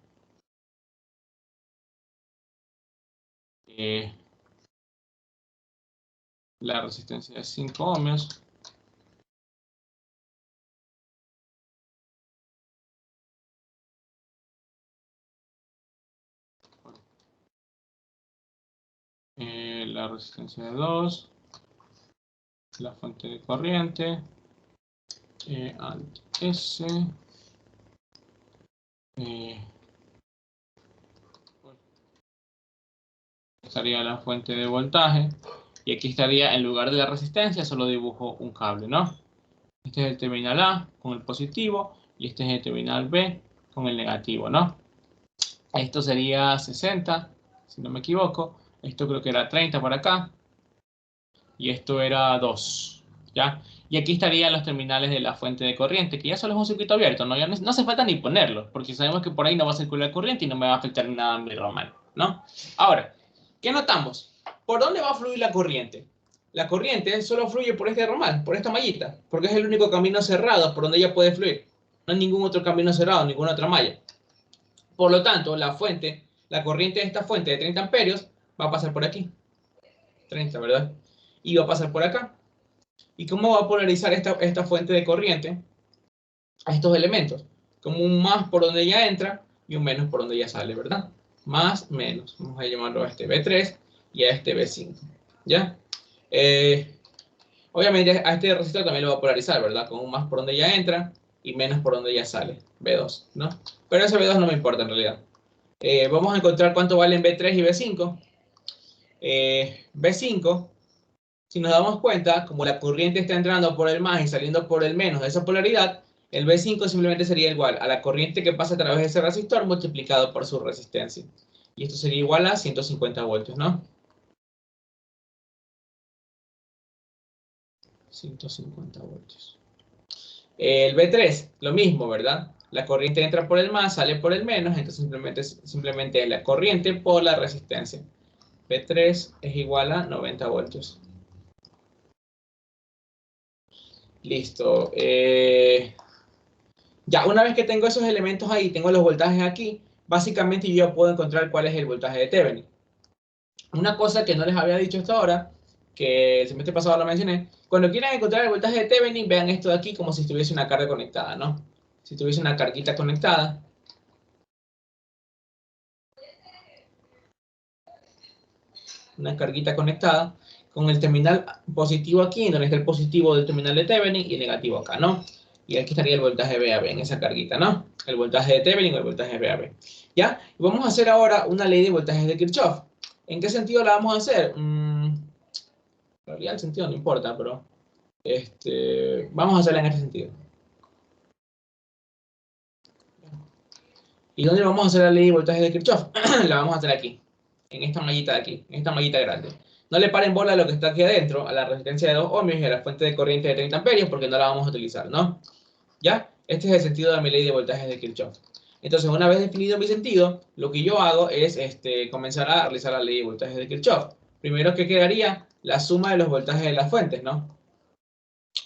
La resistencia de 5 ohmios. La resistencia de 2. La fuente de corriente. S. Estaría la fuente de voltaje. Y aquí estaría, en lugar de la resistencia, solo dibujo un cable, ¿no? Este es el terminal A con el positivo y este es el terminal B con el negativo, ¿no? Esto sería 60, si no me equivoco. Esto creo que era 30 por acá. Y esto era 2. ¿ya? Y aquí estarían los terminales de la fuente de corriente, que ya solo es un circuito abierto, ¿no? Ya no hace falta ni ponerlo, porque sabemos que por ahí no va a circular corriente y no me va a afectar nada a mi ramal, ¿no? Ahora, ¿qué notamos? ¿Por dónde va a fluir la corriente? La corriente solo fluye por este ramal, por esta mallita, porque es el único camino cerrado por donde ella puede fluir. No hay ningún otro camino cerrado, ninguna otra malla. Por lo tanto, la corriente de esta fuente de 30 amperios va a pasar por aquí. 30, ¿verdad? Y va a pasar por acá. ¿Y cómo va a polarizar esta fuente de corriente a estos elementos? Como un más por donde ya entra y un menos por donde ya sale, ¿verdad? Más, menos. Vamos a llamarlo a este B3 y a este B5. ¿Ya? Obviamente a este resistor también lo va a polarizar, ¿verdad? Con un más por donde ya entra y menos por donde ya sale. B2, ¿no? Pero ese B2 no me importa en realidad. Vamos a encontrar cuánto valen B3 y B5. B5, si nos damos cuenta, como la corriente está entrando por el más y saliendo por el menos de esa polaridad, el B5 simplemente sería igual a la corriente que pasa a través de ese resistor multiplicado por su resistencia. Y esto sería igual a 150 voltios, ¿no? 150 voltios. El B3, lo mismo, ¿verdad? La corriente entra por el más, sale por el menos, entonces simplemente es la corriente por la resistencia. B3 es igual a 90 voltios. Listo. Ya, una vez que tengo esos elementos ahí, tengo los voltajes aquí, básicamente yo ya puedo encontrar cuál es el voltaje de Thevenin. Una cosa que no les había dicho hasta ahora, que el semestre pasado lo mencioné, cuando quieran encontrar el voltaje de Thevenin, vean esto de aquí como si estuviese una carga conectada, ¿no? Si tuviese una carguita conectada, con el terminal positivo aquí, donde está el positivo del terminal de Thevenin y el negativo acá, ¿no? Y aquí estaría el voltaje VAB en esa carguita, ¿no? El voltaje de Thevenin o el voltaje VAB. ¿Ya? Y vamos a hacer ahora una ley de voltajes de Kirchhoff. ¿En qué sentido la vamos a hacer? En realidad el sentido no importa, pero vamos a hacerla en este sentido. ¿Y dónde vamos a hacer la ley de voltajes de Kirchhoff? La vamos a hacer aquí, en esta mallita de aquí, en esta mallita grande. No le paren bola a lo que está aquí adentro, a la resistencia de 2 ohmios y a la fuente de corriente de 30 amperios, porque no la vamos a utilizar, ¿no? ¿Ya? Este es el sentido de mi ley de voltajes de Kirchhoff. Entonces, una vez definido mi sentido, lo que yo hago es comenzar a realizar la ley de voltajes de Kirchhoff. Primero, ¿qué quedaría? La suma de los voltajes de las fuentes, ¿no?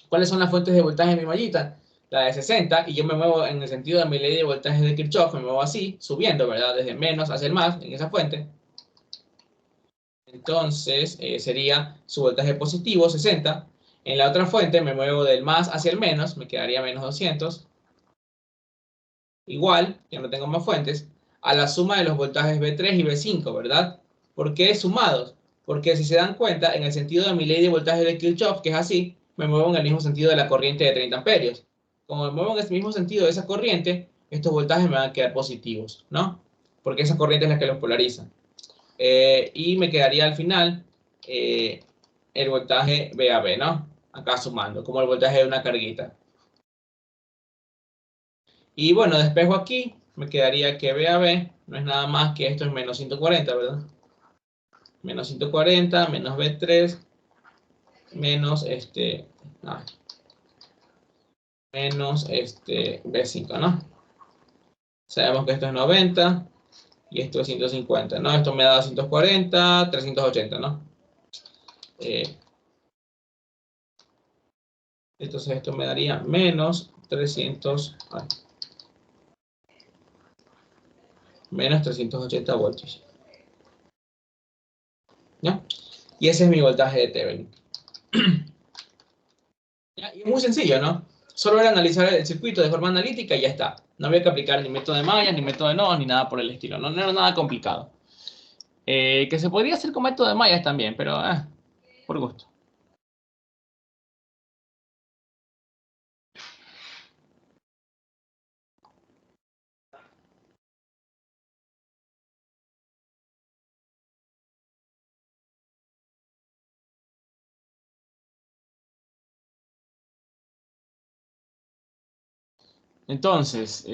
¿Cuáles son las fuentes de voltaje de mi mallita? La de 60, y yo me muevo en el sentido de mi ley de voltajes de Kirchhoff, me muevo así, subiendo, ¿verdad? Desde menos hacia el más, en esa fuente. Entonces, sería su voltaje positivo, 60. En la otra fuente me muevo del más hacia el menos, me quedaría menos 200. Igual, ya no tengo más fuentes, a la suma de los voltajes B3 y B5, ¿verdad? ¿Por qué sumados? Porque si se dan cuenta, en el sentido de mi ley de voltaje de Kirchhoff, que es así, me muevo en el mismo sentido de la corriente de 30 amperios. Como me muevo en el mismo sentido de esa corriente, estos voltajes me van a quedar positivos, ¿no? Porque esa corriente es la que los polariza. Y me quedaría al final el voltaje VAB, ¿no? Acá sumando, como el voltaje de una carguita. Y bueno, despejo aquí, me quedaría que VAB no es nada más que esto es menos 140, ¿verdad? Menos 140, menos B3, menos menos B5, ¿no? Sabemos que esto es 90 y esto es 150, ¿no? Esto me da 240, 380, ¿no? Eh, entonces esto me daría menos 300, menos 380 voltios, ¿ya? Y ese es mi voltaje de Thevenin. Y es muy sencillo, ¿no? Solo era analizar el circuito de forma analítica y ya está. No había que aplicar ni método de mallas, ni método de nodos, ni nada por el estilo. No, no era nada complicado. Que se podría hacer con método de mallas también, pero por gusto. Entonces,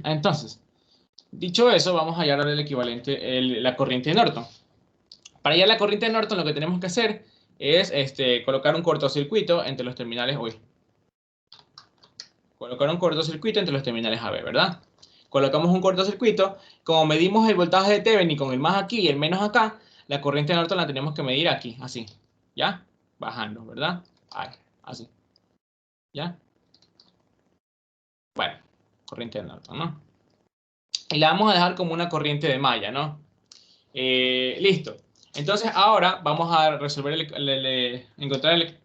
Entonces, dicho eso, vamos a hallar el equivalente, la corriente de Norton. Para hallar la corriente de Norton, lo que tenemos que hacer es colocar un cortocircuito entre los terminales. Colocar un cortocircuito entre los terminales AB, ¿verdad? Colocamos un cortocircuito. Como medimos el voltaje de Thevenin con el más aquí y el menos acá, la corriente de Norton la tenemos que medir aquí, así. ¿Ya? Bajando, ¿verdad? Ahí, así. ¿Ya? Bueno, corriente de Norton, ¿no? Y la vamos a dejar como una corriente de malla, ¿no? Listo. Entonces ahora vamos a resolver encontrar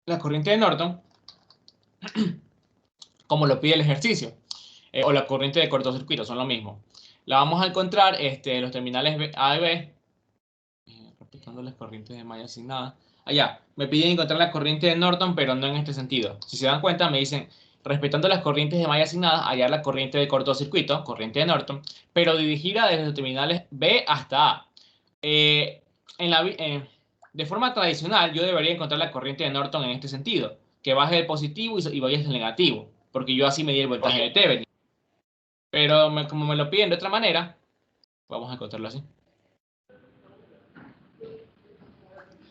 la corriente de Norton como lo pide el ejercicio. O la corriente de cortocircuito, son lo mismo. La vamos a encontrar los terminales A y B. Replicando las corrientes de malla asignada. Allá, me piden encontrar la corriente de Norton, pero no en este sentido. Si se dan cuenta, me dicen, respetando las corrientes de malla asignadas, hallar la corriente de cortocircuito, corriente de Norton, pero dirigida desde los terminales B hasta A. De forma tradicional, yo debería encontrar la corriente de Norton en este sentido, que baje del positivo y vaya hacia el negativo, porque yo así medí el voltaje de Thevenin. Pero como me lo piden de otra manera, vamos a encontrarlo así.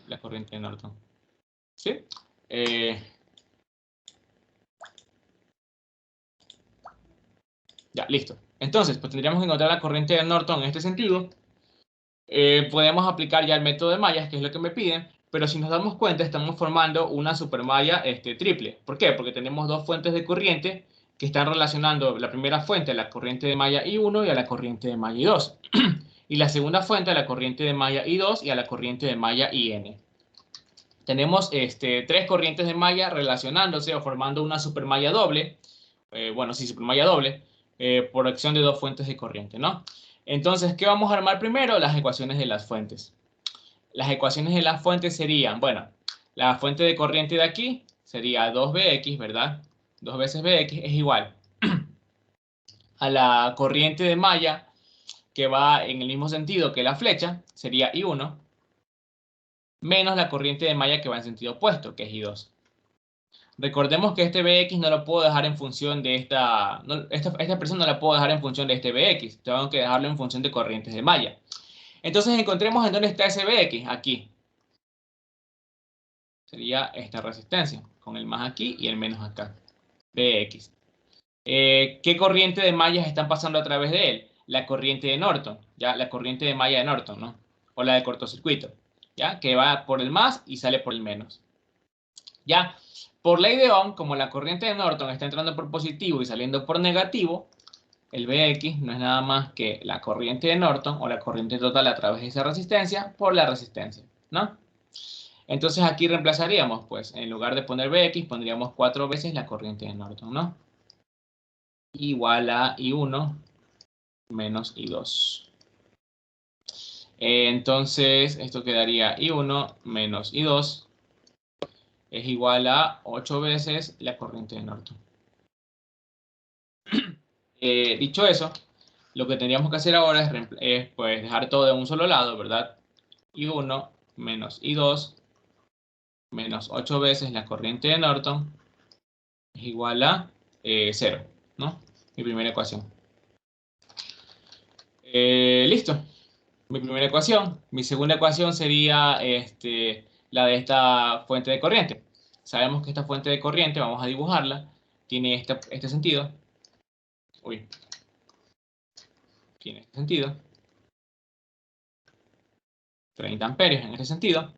La corriente de Norton. ¿Sí? Ya, listo. Entonces, pues tendríamos que encontrar la corriente de Norton en este sentido. Podemos aplicar ya el método de mallas, que es lo que me piden, pero si nos damos cuenta, estamos formando una supermalla triple. ¿Por qué? Porque tenemos dos fuentes de corriente que están relacionando la primera fuente a la corriente de malla I1 y a la corriente de malla I2. Y la segunda fuente a la corriente de malla I2 y a la corriente de malla IN. Tenemos tres corrientes de malla relacionándose o formando una supermalla doble. Bueno, sí, supermalla doble, por acción de dos fuentes de corriente, ¿no? Entonces, ¿qué vamos a armar primero? Las ecuaciones de las fuentes. Las ecuaciones de las fuentes serían, bueno, la fuente de corriente de aquí sería 2Bx, ¿verdad? 2 veces Bx es igual a la corriente de malla que va en el mismo sentido que la flecha, sería I1, menos la corriente de malla que va en sentido opuesto, que es I2. Recordemos que este Bx no lo puedo dejar en función de esta expresión no la puedo dejar en función de este Bx, tengo que dejarlo en función de corrientes de malla. Entonces encontremos en dónde está ese Bx, aquí. Sería esta resistencia, con el más aquí y el menos acá. Bx. ¿Qué corriente de mallas están pasando a través de él? La corriente de Norton, ¿ya? La corriente de malla de Norton, ¿no? O la de cortocircuito, ¿ya? Que va por el más y sale por el menos. ¿Ya? Por ley de Ohm, como la corriente de Norton está entrando por positivo y saliendo por negativo, el Bx no es nada más que la corriente de Norton o la corriente total a través de esa resistencia por la resistencia, ¿no? Entonces aquí reemplazaríamos, pues, en lugar de poner Bx, pondríamos 4 veces la corriente de Norton, ¿no? Igual a I1 menos I2. Entonces, esto quedaría I1 menos I2 es igual a 8 veces la corriente de Norton. Dicho eso, lo que tendríamos que hacer ahora es pues, dejar todo de un solo lado, ¿verdad? I1 menos I2 menos 8 veces la corriente de Norton es igual a 0, ¿no? Mi primera ecuación. Listo. Mi primera ecuación. Mi segunda ecuación sería la de esta fuente de corriente. Sabemos que esta fuente de corriente, vamos a dibujarla, tiene este sentido. Uy. Tiene este sentido. 30 amperios en este sentido.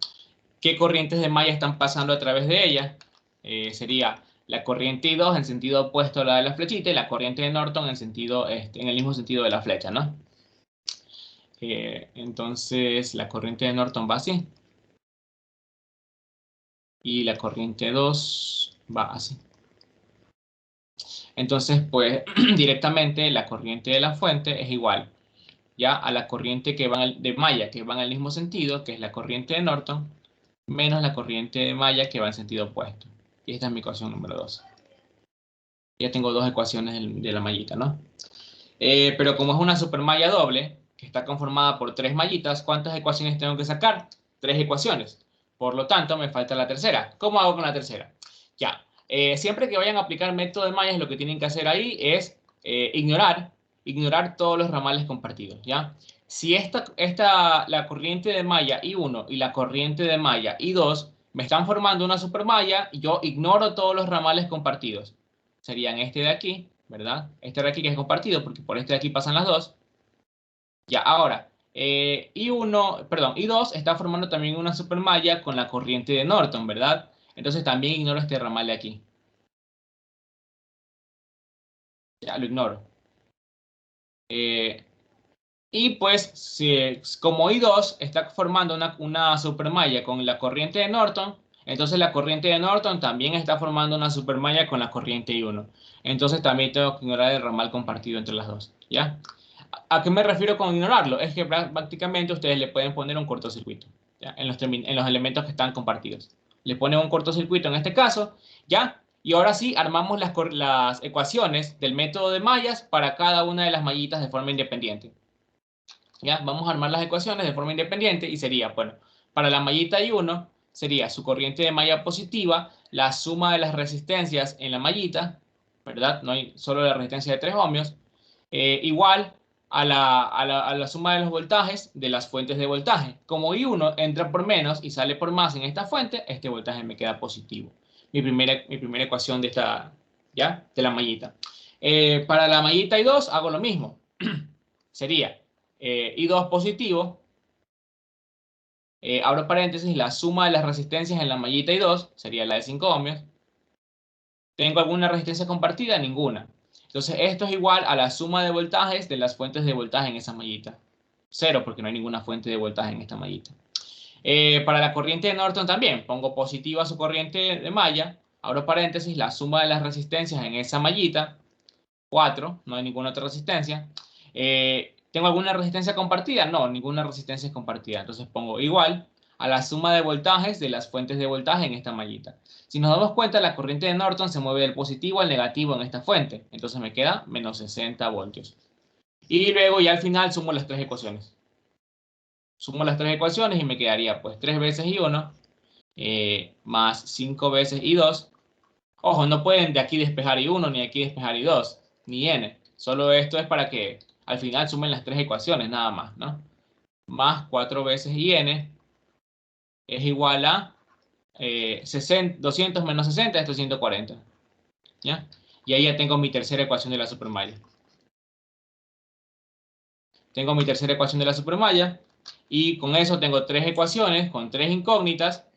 ¿Qué corrientes de malla están pasando a través de ella? Sería la corriente I2 en sentido opuesto a la de la flechita y la corriente de Norton en el mismo sentido de la flecha, ¿no? Entonces la corriente de Norton va así. Y la corriente 2 va así. Entonces, pues, directamente la corriente de la fuente es igual ya a la corriente de malla que va en el mismo sentido, que es la corriente de Norton, menos la corriente de malla que va en sentido opuesto. Y esta es mi ecuación número 2. Ya tengo dos ecuaciones de la mallita, ¿no? Pero como es una supermalla doble, que está conformada por 3 mallitas, ¿cuántas ecuaciones tengo que sacar? 3 ecuaciones. Por lo tanto, me falta la tercera. ¿Cómo hago con la tercera? Ya, siempre que vayan a aplicar método de mallas, lo que tienen que hacer ahí es ignorar todos los ramales compartidos, ¿ya? Si la corriente de malla I1 y la corriente de malla I2 me están formando una supermalla, yo ignoro todos los ramales compartidos. Serían este de aquí, ¿verdad? Este de aquí que es compartido porque por este de aquí pasan las dos. Ya, ahora, I2 está formando también una supermalla con la corriente de Norton, ¿verdad? Entonces también ignoro este ramal de aquí. Ya, lo ignoro. Y pues, como I2 está formando una supermalla con la corriente de Norton, entonces la corriente de Norton también está formando una supermalla con la corriente I1. Entonces también tengo que ignorar el ramal compartido entre las dos, ¿ya? ¿A qué me refiero con ignorarlo? Es que prácticamente ustedes le pueden poner un cortocircuito, ¿ya? En los elementos que están compartidos. Le ponen un cortocircuito en este caso, ¿ya? Y ahora sí, armamos las ecuaciones del método de mallas para cada una de las mallitas de forma independiente. ¿Ya? Vamos a armar las ecuaciones de forma independiente y sería, bueno, para la mallita I1 sería su corriente de malla positiva, la suma de las resistencias en la mallita, ¿verdad? No hay solo la resistencia de 3 ohmios, igual a la suma de los voltajes de las fuentes de voltaje. Como I1 entra por menos y sale por más en esta fuente, este voltaje me queda positivo. Mi primera ecuación de esta, ¿ya? De la mallita. Para la mallita I2 hago lo mismo. Sería I2 positivo, abro paréntesis, la suma de las resistencias en la mallita I2 sería la de 5 ohmios. ¿Tengo alguna resistencia compartida? Ninguna. Entonces esto es igual a la suma de voltajes de las fuentes de voltaje en esa mallita. Cero, porque no hay ninguna fuente de voltaje en esta mallita. Para la corriente de Norton también, pongo positiva su corriente de malla, abro paréntesis, la suma de las resistencias en esa mallita, 4, no hay ninguna otra resistencia. ¿Tengo alguna resistencia compartida? No, ninguna resistencia es compartida. Entonces pongo igual a la suma de voltajes de las fuentes de voltaje en esta mallita. Si nos damos cuenta, la corriente de Norton se mueve del positivo al negativo en esta fuente. Entonces me queda menos 60 voltios. Y luego ya al final sumo las tres ecuaciones. Sumo las tres ecuaciones y me quedaría pues 3 veces I1 más 5 veces I2. Ojo, no pueden de aquí despejar I1 ni de aquí despejar I2 ni N. Solo esto es para que al final sumen las tres ecuaciones nada más, ¿no? Más 4 veces IN es igual a 200 menos 60 es 240. ¿Ya? Y ahí ya tengo mi tercera ecuación de la supermalla. Tengo mi tercera ecuación de la supermalla. Y con eso tengo tres ecuaciones con tres incógnitas.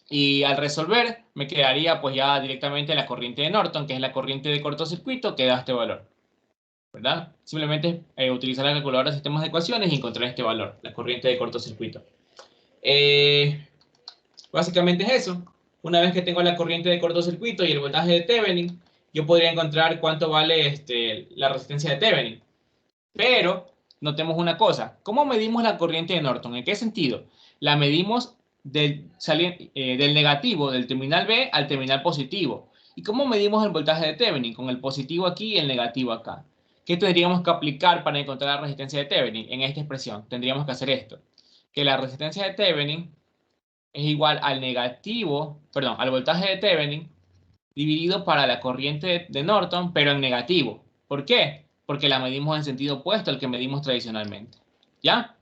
Y al resolver me quedaría pues ya directamente la corriente de Norton, que es la corriente de cortocircuito que da este valor, ¿verdad? Simplemente utilizar la calculadora de sistemas de ecuaciones y encontrar este valor, la corriente de cortocircuito. Básicamente es eso. Una vez que tengo la corriente de cortocircuito y el voltaje de Thevenin, yo podría encontrar cuánto vale la resistencia de Thevenin. Pero notemos una cosa. ¿Cómo medimos la corriente de Norton? ¿En qué sentido? La medimos del negativo, del terminal B al terminal positivo. ¿Y cómo medimos el voltaje de Thevenin? Con el positivo aquí y el negativo acá. ¿Qué tendríamos que aplicar para encontrar la resistencia de Thevenin? En esta expresión tendríamos que hacer esto. Que la resistencia de Thevenin es igual al al voltaje de Thevenin dividido para la corriente de Norton, pero en negativo. ¿Por qué? Porque la medimos en sentido opuesto al que medimos tradicionalmente. ¿Ya?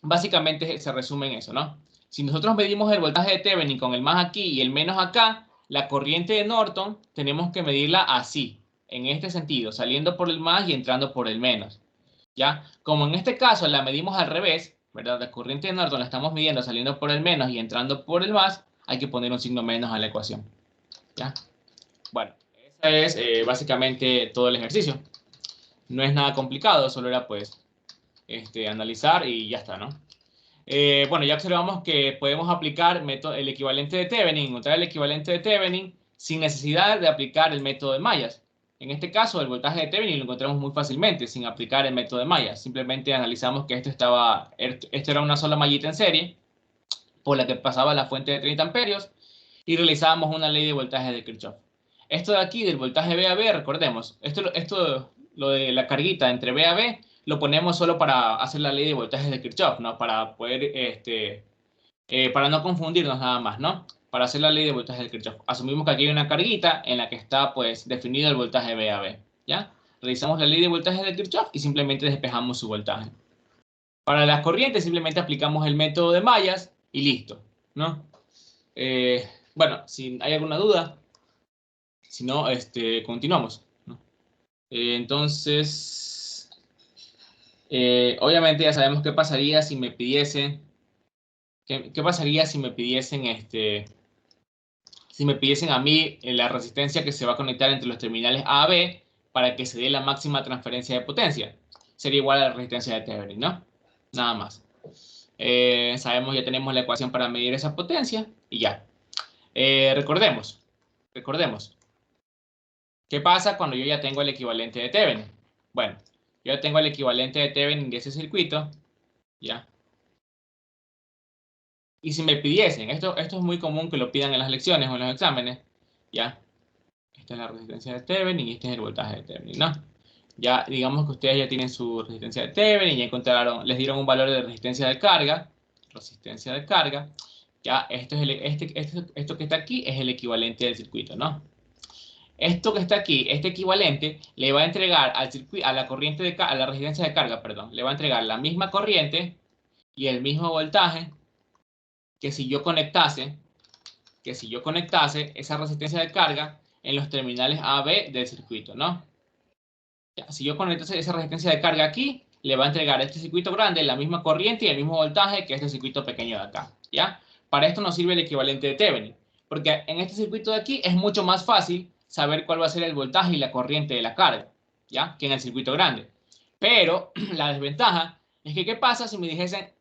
Básicamente se resume en eso, ¿no? Si nosotros medimos el voltaje de Thevenin con el más aquí y el menos acá, la corriente de Norton tenemos que medirla así, en este sentido, saliendo por el más y entrando por el menos. ¿Ya? Como en este caso la medimos al revés, ¿verdad? La corriente de Norton la estamos midiendo saliendo por el menos y entrando por el más, hay que poner un signo menos a la ecuación. ¿Ya? Bueno, ese es básicamente todo el ejercicio. No es nada complicado, solo era pues analizar y ya está, ¿no? Bueno, ya observamos que podemos aplicar el equivalente de Thevenin, encontrar el equivalente de Thevenin sin necesidad de aplicar el método de mallas. En este caso, el voltaje de Thevenin lo encontramos muy fácilmente sin aplicar el método de mallas. Simplemente analizamos que esto era una sola mallita en serie por la que pasaba la fuente de 30 amperios y realizábamos una ley de voltaje de Kirchhoff. Esto de aquí, del voltaje B a B, recordemos, lo de la carguita entre B a B, lo ponemos solo para hacer la ley de voltajes de Kirchhoff, ¿no? Para poder, para no confundirnos nada más, ¿no? para hacer la ley de voltaje de Kirchhoff. Asumimos que aquí hay una carguita en la que está pues definido el voltaje VAB, ¿ya? Realizamos la ley de voltaje de Kirchhoff y simplemente despejamos su voltaje. Para las corrientes simplemente aplicamos el método de mallas y listo, ¿no? Bueno, si hay alguna duda, si no, continuamos, ¿no? Entonces, obviamente ya sabemos qué pasaría si me pidiesen, qué pasaría si me pidiesen, si me pidiesen a mí la resistencia que se va a conectar entre los terminales A a B para que se dé la máxima transferencia de potencia. Sería igual a la resistencia de Thevenin, ¿no? Nada más. Sabemos, ya tenemos la ecuación para medir esa potencia y ya. Recordemos. ¿Qué pasa cuando yo ya tengo el equivalente de Thevenin? Bueno, yo ya tengo el equivalente de Thevenin de ese circuito, ¿ya? Y si me pidiesen, esto es muy común que lo pidan en las lecciones o en los exámenes, ¿ya? Esta es la resistencia de Thevenin y este es el voltaje de Thevenin, ¿no? Ya digamos que ustedes ya tienen su resistencia de Thevenin, ya encontraron, les dieron un valor de resistencia de carga, ya esto que está aquí es el equivalente del circuito, ¿no? Esto que está aquí, este equivalente, le va a entregar al circuito, a la corriente a la resistencia de carga, perdón, le va a entregar la misma corriente y el mismo voltaje que si yo conectase esa resistencia de carga en los terminales A, B del circuito, ¿no? Ya, si yo conectase esa resistencia de carga aquí, le va a entregar a este circuito grande la misma corriente y el mismo voltaje que este circuito pequeño de acá, ¿ya? Para esto nos sirve el equivalente de Thevenin, porque en este circuito de aquí es mucho más fácil saber cuál va a ser el voltaje y la corriente de la carga, ¿ya? Que en el circuito grande. Pero la desventaja es que, ¿qué pasa si me dijesen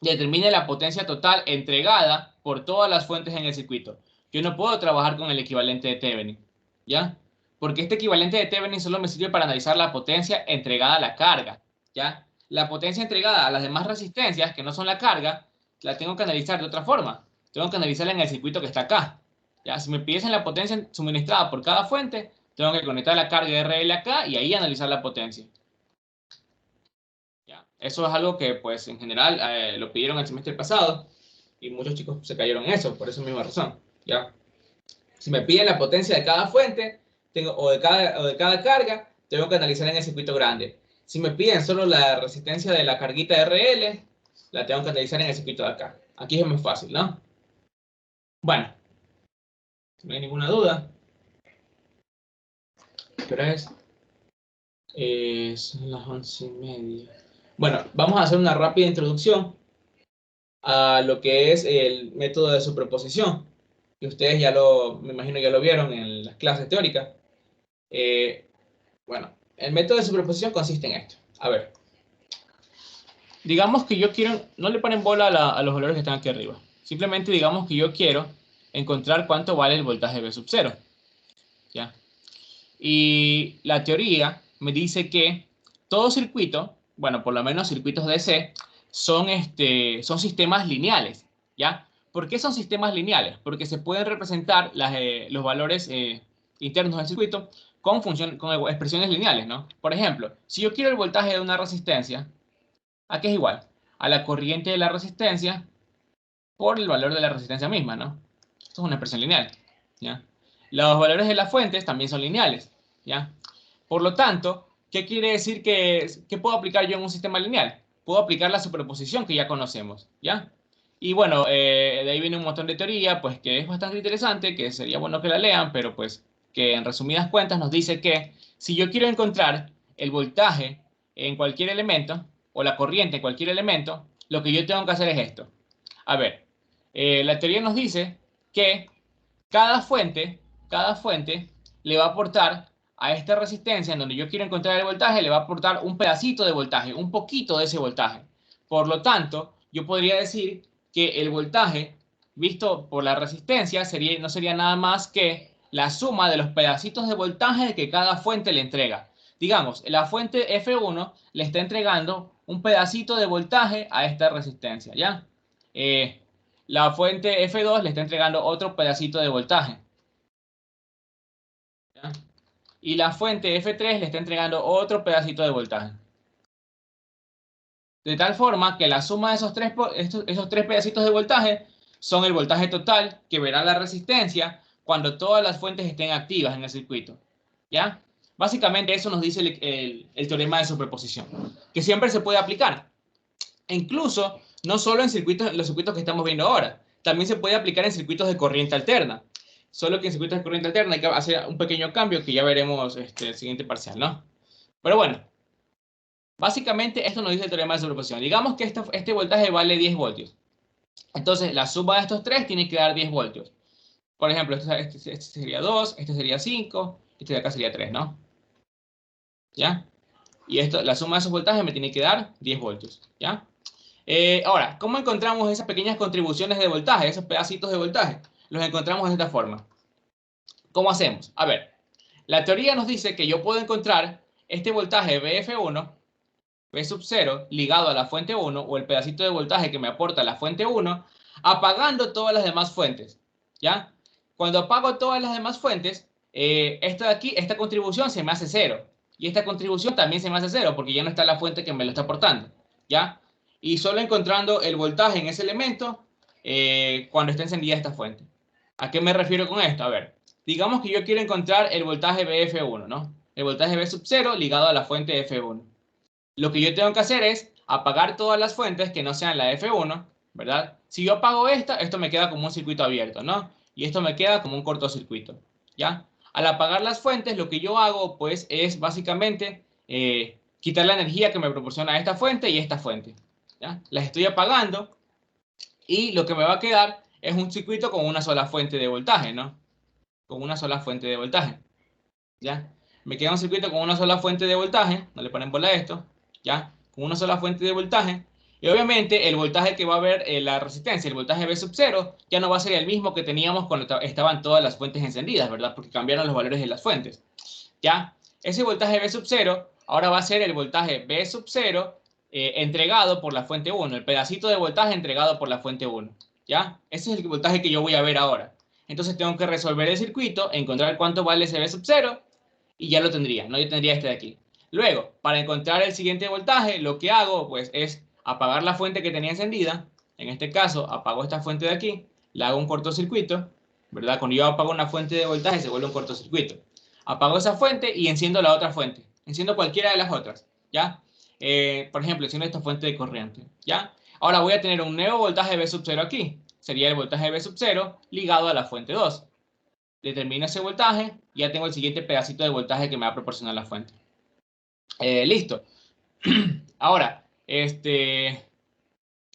determine la potencia total entregada por todas las fuentes en el circuito? Yo no puedo trabajar con el equivalente de Thevenin, ¿ya? Porque este equivalente de Thevenin solo me sirve para analizar la potencia entregada a la carga, ¿ya? La potencia entregada a las demás resistencias, que no son la carga, la tengo que analizar de otra forma. Tengo que analizarla en el circuito que está acá, ¿ya? Si me pidiesen la potencia suministrada por cada fuente, tengo que conectar la carga RL acá y ahí analizar la potencia. ¿Ya? Eso es algo que, pues, en general lo pidieron el semestre pasado y muchos chicos se cayeron en eso, por esa misma razón, ¿ya? Si me piden la potencia de cada fuente o de cada carga, tengo que analizar en el circuito grande. Si me piden solo la resistencia de la carguita RL, la tengo que analizar en el circuito de acá. Aquí es muy fácil, ¿no? Bueno, no hay ninguna duda. ¿Qué hora es? Son las 11:30. Bueno, vamos a hacer una rápida introducción a lo que es el método de superposición, que ustedes me imagino ya lo vieron en las clases teóricas. Bueno, el método de superposición consiste en esto. A ver, digamos que yo quiero, no le ponen bola a los valores que están aquí arriba. Simplemente digamos que yo quiero encontrar cuánto vale el voltaje V sub 0. ¿Ya? Y la teoría me dice que todo circuito, bueno, por lo menos circuitos DC, son sistemas lineales, ¿ya? ¿Por qué son sistemas lineales? Porque se pueden representar los valores internos del circuito con expresiones lineales, ¿no? Por ejemplo, si yo quiero el voltaje de una resistencia, ¿a qué es igual? A la corriente de la resistencia por el valor de la resistencia misma, ¿no? Esto es una expresión lineal, ¿ya? Los valores de las fuentes también son lineales, ¿ya? Por lo tanto, ¿qué quiere decir que puedo aplicar yo en un sistema lineal? Puedo aplicar la superposición que ya conocemos, ¿ya? Y bueno, de ahí viene un montón de teoría, pues que es bastante interesante, que sería bueno que la lean, pero pues que en resumidas cuentas nos dice que si yo quiero encontrar el voltaje en cualquier elemento, o la corriente en cualquier elemento, lo que yo tengo que hacer es esto. A ver, la teoría nos dice que cada fuente le va a aportar a esta resistencia en donde yo quiero encontrar el voltaje, le va a aportar un pedacito de voltaje, un poquito de ese voltaje. Por lo tanto, yo podría decir que el voltaje visto por la resistencia no sería nada más que la suma de los pedacitos de voltaje que cada fuente le entrega. Digamos, la fuente F1 le está entregando un pedacito de voltaje a esta resistencia, ¿ya? La fuente F2 le está entregando otro pedacito de voltaje, ¿ya? Y la fuente F3 le está entregando otro pedacito de voltaje. De tal forma que la suma de esos tres pedacitos de voltaje son el voltaje total que verá la resistencia cuando todas las fuentes estén activas en el circuito. ¿Ya? Básicamente eso nos dice el teorema de superposición, que siempre se puede aplicar. E incluso, no solo en los circuitos que estamos viendo ahora, también se puede aplicar en circuitos de corriente alterna. Solo que en circuitos de corriente alterna hay que hacer un pequeño cambio que ya veremos el siguiente parcial, ¿no? Pero bueno, básicamente esto nos dice el teorema de superposición. Digamos que este voltaje vale 10 voltios. Entonces, la suma de estos tres tiene que dar 10 voltios. Por ejemplo, este sería 2, este sería 5, este de acá sería 3, ¿no? ¿Ya? Y la suma de esos voltajes me tiene que dar 10 voltios, ¿ya? Ahora, ¿cómo encontramos esas pequeñas contribuciones de voltaje, esos pedacitos de voltaje? Los encontramos de esta forma. ¿Cómo hacemos? A ver, la teoría nos dice que yo puedo encontrar este voltaje BF1, V sub 0, ligado a la fuente 1, o el pedacito de voltaje que me aporta la fuente 1, apagando todas las demás fuentes, ¿ya? Cuando apago todas las demás fuentes, esta de aquí, esta contribución se me hace 0. Y esta contribución también se me hace 0, porque ya no está la fuente que me lo está aportando, ¿ya? Y solo encontrando el voltaje en ese elemento cuando está encendida esta fuente. ¿A qué me refiero con esto? A ver, digamos que yo quiero encontrar el voltaje BF1, ¿no? El voltaje B sub 0 ligado a la fuente F1. Lo que yo tengo que hacer es apagar todas las fuentes que no sean la F1, ¿verdad? Si yo apago esta, esto me queda como un circuito abierto, ¿no? Y esto me queda como un cortocircuito, ¿ya? Al apagar las fuentes, lo que yo hago, pues, es básicamente quitar la energía que me proporciona esta fuente y esta fuente, ¿ya? Las estoy apagando y lo que me va a quedar es un circuito con una sola fuente de voltaje, ¿no? Con una sola fuente de voltaje, ¿ya? Me queda un circuito con una sola fuente de voltaje, no le ponen bola a esto, ¿ya? Con una sola fuente de voltaje. Y obviamente el voltaje que va a haber la resistencia, el voltaje B sub 0, ya no va a ser el mismo que teníamos cuando estaban todas las fuentes encendidas, ¿verdad? Porque cambiaron los valores de las fuentes, ¿ya? Ese voltaje B sub 0 ahora va a ser el voltaje B sub 0 entregado por la fuente 1, el pedacito de voltaje entregado por la fuente 1, ¿ya? Ese es el voltaje que yo voy a ver ahora. Entonces tengo que resolver el circuito, encontrar cuánto vale ese B sub 0 y ya lo tendría, ¿no? Yo tendría este de aquí. Luego, para encontrar el siguiente voltaje, lo que hago, pues, es apagar la fuente que tenía encendida. En este caso, apago esta fuente de aquí, le hago un cortocircuito, ¿verdad? Cuando yo apago una fuente de voltaje, se vuelve un cortocircuito. Apago esa fuente y enciendo la otra fuente. Enciendo cualquiera de las otras, ¿ya? Por ejemplo, enciendo esta fuente de corriente, ¿ya? Ahora voy a tener un nuevo voltaje B sub 0 aquí. Sería el voltaje B sub 0 ligado a la fuente 2. Determino ese voltaje y ya tengo el siguiente pedacito de voltaje que me va a proporcionar la fuente. Listo. Ahora, ¿qué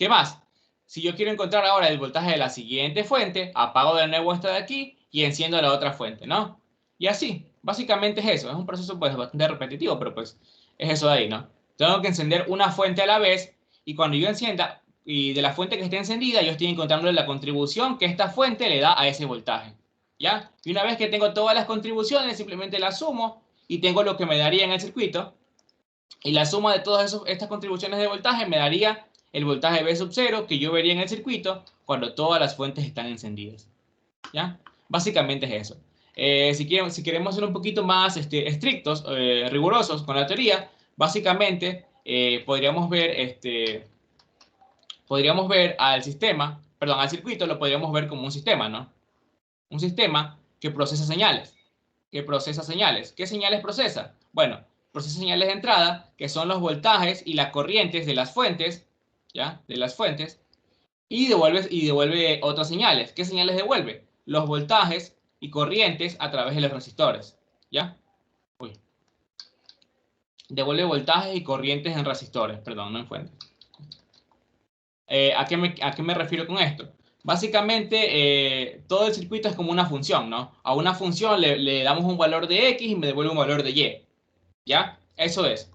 más? Si yo quiero encontrar ahora el voltaje de la siguiente fuente, apago de nuevo esta de aquí y enciendo la otra fuente, ¿no? Y así, básicamente es eso. Es un proceso pues bastante repetitivo, pero pues es eso de ahí, ¿no? Tengo que encender una fuente a la vez y cuando yo encienda, y de la fuente que esté encendida, yo estoy encontrando la contribución que esta fuente le da a ese voltaje, ¿ya? Y una vez que tengo todas las contribuciones, simplemente las sumo y tengo lo que me daría en el circuito. Y la suma de todas estas contribuciones de voltaje me daría el voltaje B sub 0 que yo vería en el circuito cuando todas las fuentes están encendidas, ¿ya? Básicamente es eso. Si queremos ser un poquito más estrictos, rigurosos con la teoría, básicamente podríamos ver al sistema, perdón, al circuito lo podríamos ver como un sistema, ¿no? Un sistema que procesa señales. ¿Qué señales procesa? Bueno, procesa señales de entrada, que son los voltajes y las corrientes de las fuentes, ¿ya? De las fuentes, y devuelve otras señales. ¿Qué señales devuelve? Los voltajes y corrientes a través de los resistores, ¿ya? Uy. Devuelve voltajes y corrientes en resistores, perdón, no en fuentes. ¿A qué me refiero con esto? Básicamente, todo el circuito es como una función, ¿no? A una función le damos un valor de X y me devuelve un valor de Y, ¿ya? Eso es.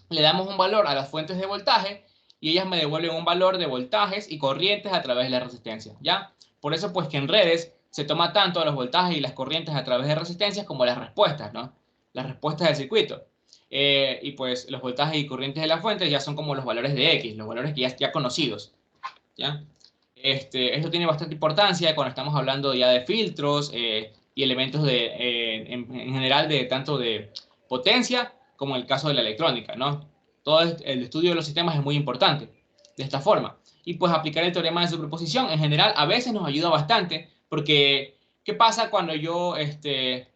Le damos un valor a las fuentes de voltaje y ellas me devuelven un valor de voltajes y corrientes a través de la resistencia, ¿ya? Por eso, pues, que en redes se toma tanto a los voltajes y las corrientes a través de resistencias como las respuestas, ¿no? Las respuestas del circuito. Y pues los voltajes y corrientes de las fuentes ya son como los valores de X, los valores que ya conocidos, ¿ya? Esto tiene bastante importancia cuando estamos hablando ya de filtros y elementos en general de tanto de potencia como el caso de la electrónica, ¿no? Todo el estudio de los sistemas es muy importante de esta forma. y pues aplicar el teorema de superposición. En general, a veces nos ayuda bastante, porque ¿qué pasa cuando yo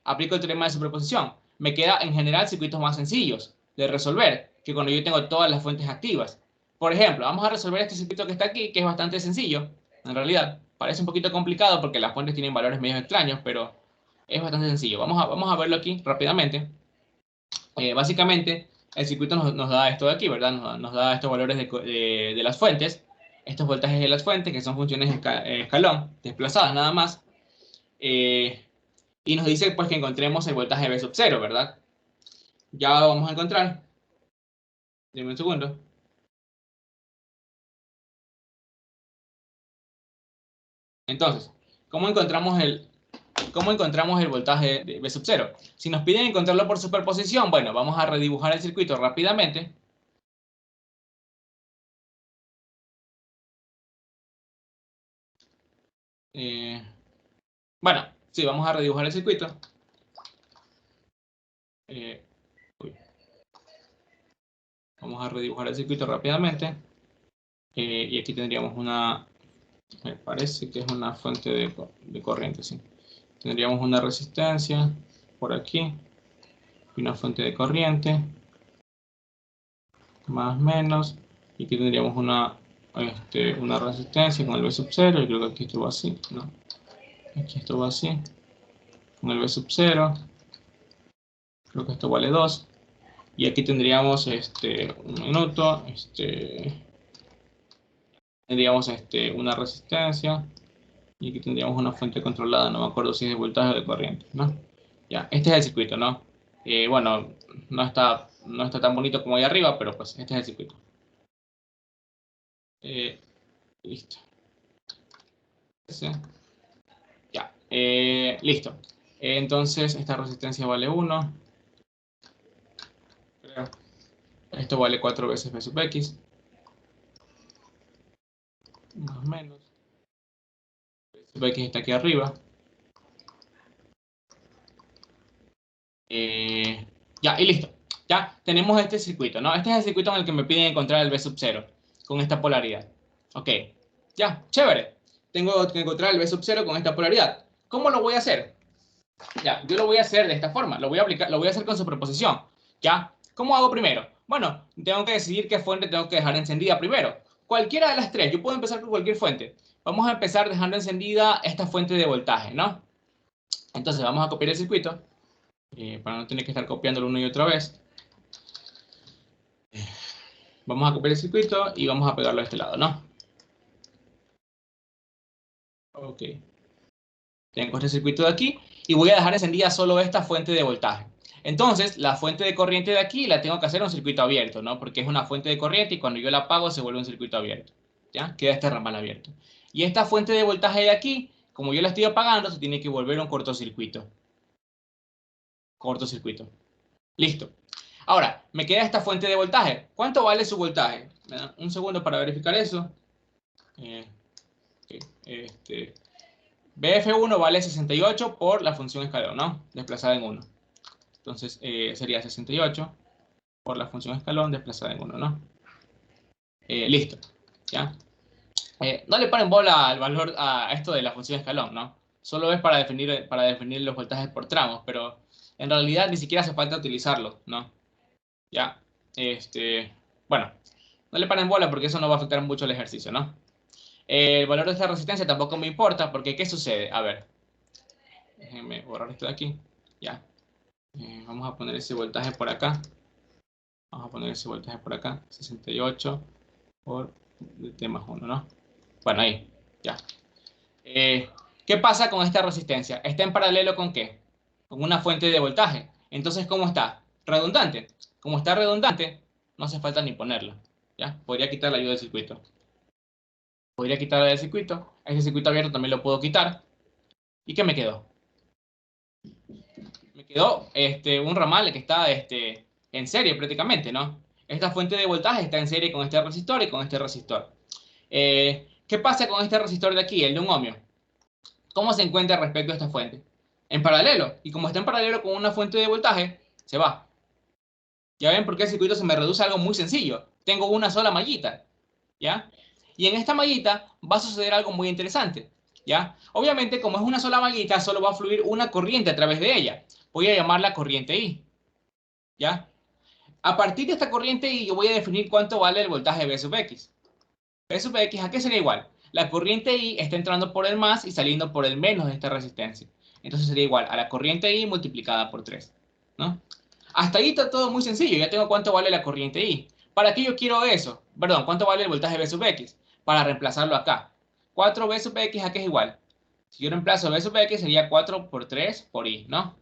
aplico el teorema de superposición? Me queda en general circuitos más sencillos de resolver que cuando yo tengo todas las fuentes activas. Por ejemplo, vamos a resolver este circuito que está aquí, que es bastante sencillo, en realidad. Parece un poquito complicado porque las fuentes tienen valores medio extraños, pero es bastante sencillo. Vamos a verlo aquí rápidamente. Básicamente, el circuito nos da esto de aquí, ¿verdad? Nos da estos valores de las fuentes, estos voltajes de las fuentes, que son funciones escalón, desplazadas nada más. Y nos dice pues que encontremos el voltaje V sub 0, ¿verdad? Ya lo vamos a encontrar. Dime un segundo. Entonces, ¿cómo encontramos el voltaje de V sub 0? Si nos piden encontrarlo por superposición, bueno, vamos a redibujar el circuito rápidamente. Bueno, sí, vamos a redibujar el circuito. Uy. Vamos a redibujar el circuito rápidamente. Y aquí tendríamos una, me parece que es una fuente de corriente, sí. Tendríamos una resistencia por aquí y una fuente de corriente, más o menos. Y aquí tendríamos una resistencia con el V sub 0. Yo creo que aquí esto va así, ¿no? Aquí esto va así, con el V sub 0. Creo que esto vale 2. Y aquí tendríamos un minuto, tendríamos una resistencia. Y aquí tendríamos una fuente controlada, no me acuerdo si es de voltaje o de corriente, ¿no? Ya, este es el circuito, ¿no? Bueno, no está tan bonito como ahí arriba, pero pues este es el circuito. Listo. Sí. Ya, listo. Entonces, esta resistencia vale 1. Creo. Esto vale 4 veces V sub X. Más o menos. V sub X está aquí arriba. Ya, y listo. Ya tenemos este circuito, ¿no? Este es el circuito en el que me piden encontrar el V sub 0 con esta polaridad. Ok, ya, chévere. Tengo que encontrar el V sub 0 con esta polaridad. ¿Cómo lo voy a hacer? Ya, yo lo voy a hacer de esta forma. Lo voy a aplicar, lo voy a hacer con superposición. ¿Ya? ¿Cómo hago primero? Bueno, tengo que decidir qué fuente tengo que dejar encendida primero. Cualquiera de las tres. Yo puedo empezar con cualquier fuente. Vamos a empezar dejando encendida esta fuente de voltaje, ¿no? Entonces vamos a copiar el circuito. Para no tener que estar copiándolo una y otra vez. Vamos a copiar el circuito y vamos a pegarlo a este lado, ¿no? Ok. Tengo este circuito de aquí y voy a dejar encendida solo esta fuente de voltaje. Entonces, la fuente de corriente de aquí la tengo que hacer un circuito abierto, ¿no? Porque es una fuente de corriente y cuando yo la apago se vuelve un circuito abierto. ¿Ya? Queda este ramal abierto. Y esta fuente de voltaje de aquí, como yo la estoy apagando, se tiene que volver un cortocircuito. Cortocircuito. Listo. Ahora, me queda esta fuente de voltaje. ¿Cuánto vale su voltaje? ¿Me dan un segundo para verificar eso? Okay. BF1 vale 68 por la función escalón, ¿no? Desplazada en 1. Entonces sería 68 por la función escalón desplazada en 1, ¿no? Listo. ¿Ya? No le paren bola al valor a esto de la función escalón, ¿no? Solo es para definir los voltajes por tramos, pero en realidad ni siquiera hace falta utilizarlo, ¿no? Ya. Bueno, no le paren bola porque eso no va a afectar mucho el ejercicio, ¿no? El valor de esta resistencia tampoco me importa porque ¿qué sucede? A ver, déjenme borrar esto de aquí. Ya. Vamos a poner ese voltaje por acá. Vamos a poner ese voltaje por acá. 68 por T más 1, ¿no? Bueno, ahí. Ya. ¿Qué pasa con esta resistencia? ¿Está en paralelo con qué? Con una fuente de voltaje. Entonces, ¿cómo está? Redundante. Como está redundante, no hace falta ni ponerla. ¿Ya? Podría quitar la ayuda del circuito. Podría quitarla del circuito. Ese circuito abierto también lo puedo quitar. ¿Y qué me quedó? Me quedó un ramal que está en serie prácticamente, ¿no? Esta fuente de voltaje está en serie con este resistor y con este resistor. ¿Qué pasa con este resistor de aquí, el de un ohmio? ¿Cómo se encuentra respecto a esta fuente? En paralelo. Y como está en paralelo con una fuente de voltaje, se va. ¿Ya ven por qué el circuito se me reduce a algo muy sencillo? Tengo una sola mallita. ¿Ya? Y en esta mallita va a suceder algo muy interesante, ¿ya? Obviamente, como es una sola mallita, solo va a fluir una corriente a través de ella. Voy a llamarla corriente I, ¿ya? A partir de esta corriente I, yo voy a definir cuánto vale el voltaje V sub X. V sub X, ¿a qué sería igual? La corriente I está entrando por el más y saliendo por el menos de esta resistencia. Entonces sería igual a la corriente I multiplicada por 3, ¿no? Hasta ahí está todo muy sencillo. Ya tengo cuánto vale la corriente I. ¿Para qué yo quiero eso? Perdón, ¿cuánto vale el voltaje V sub X? Para reemplazarlo acá. 4V sub X, ¿a qué es igual? Si yo reemplazo V sub X sería 4 por 3 por I, ¿no?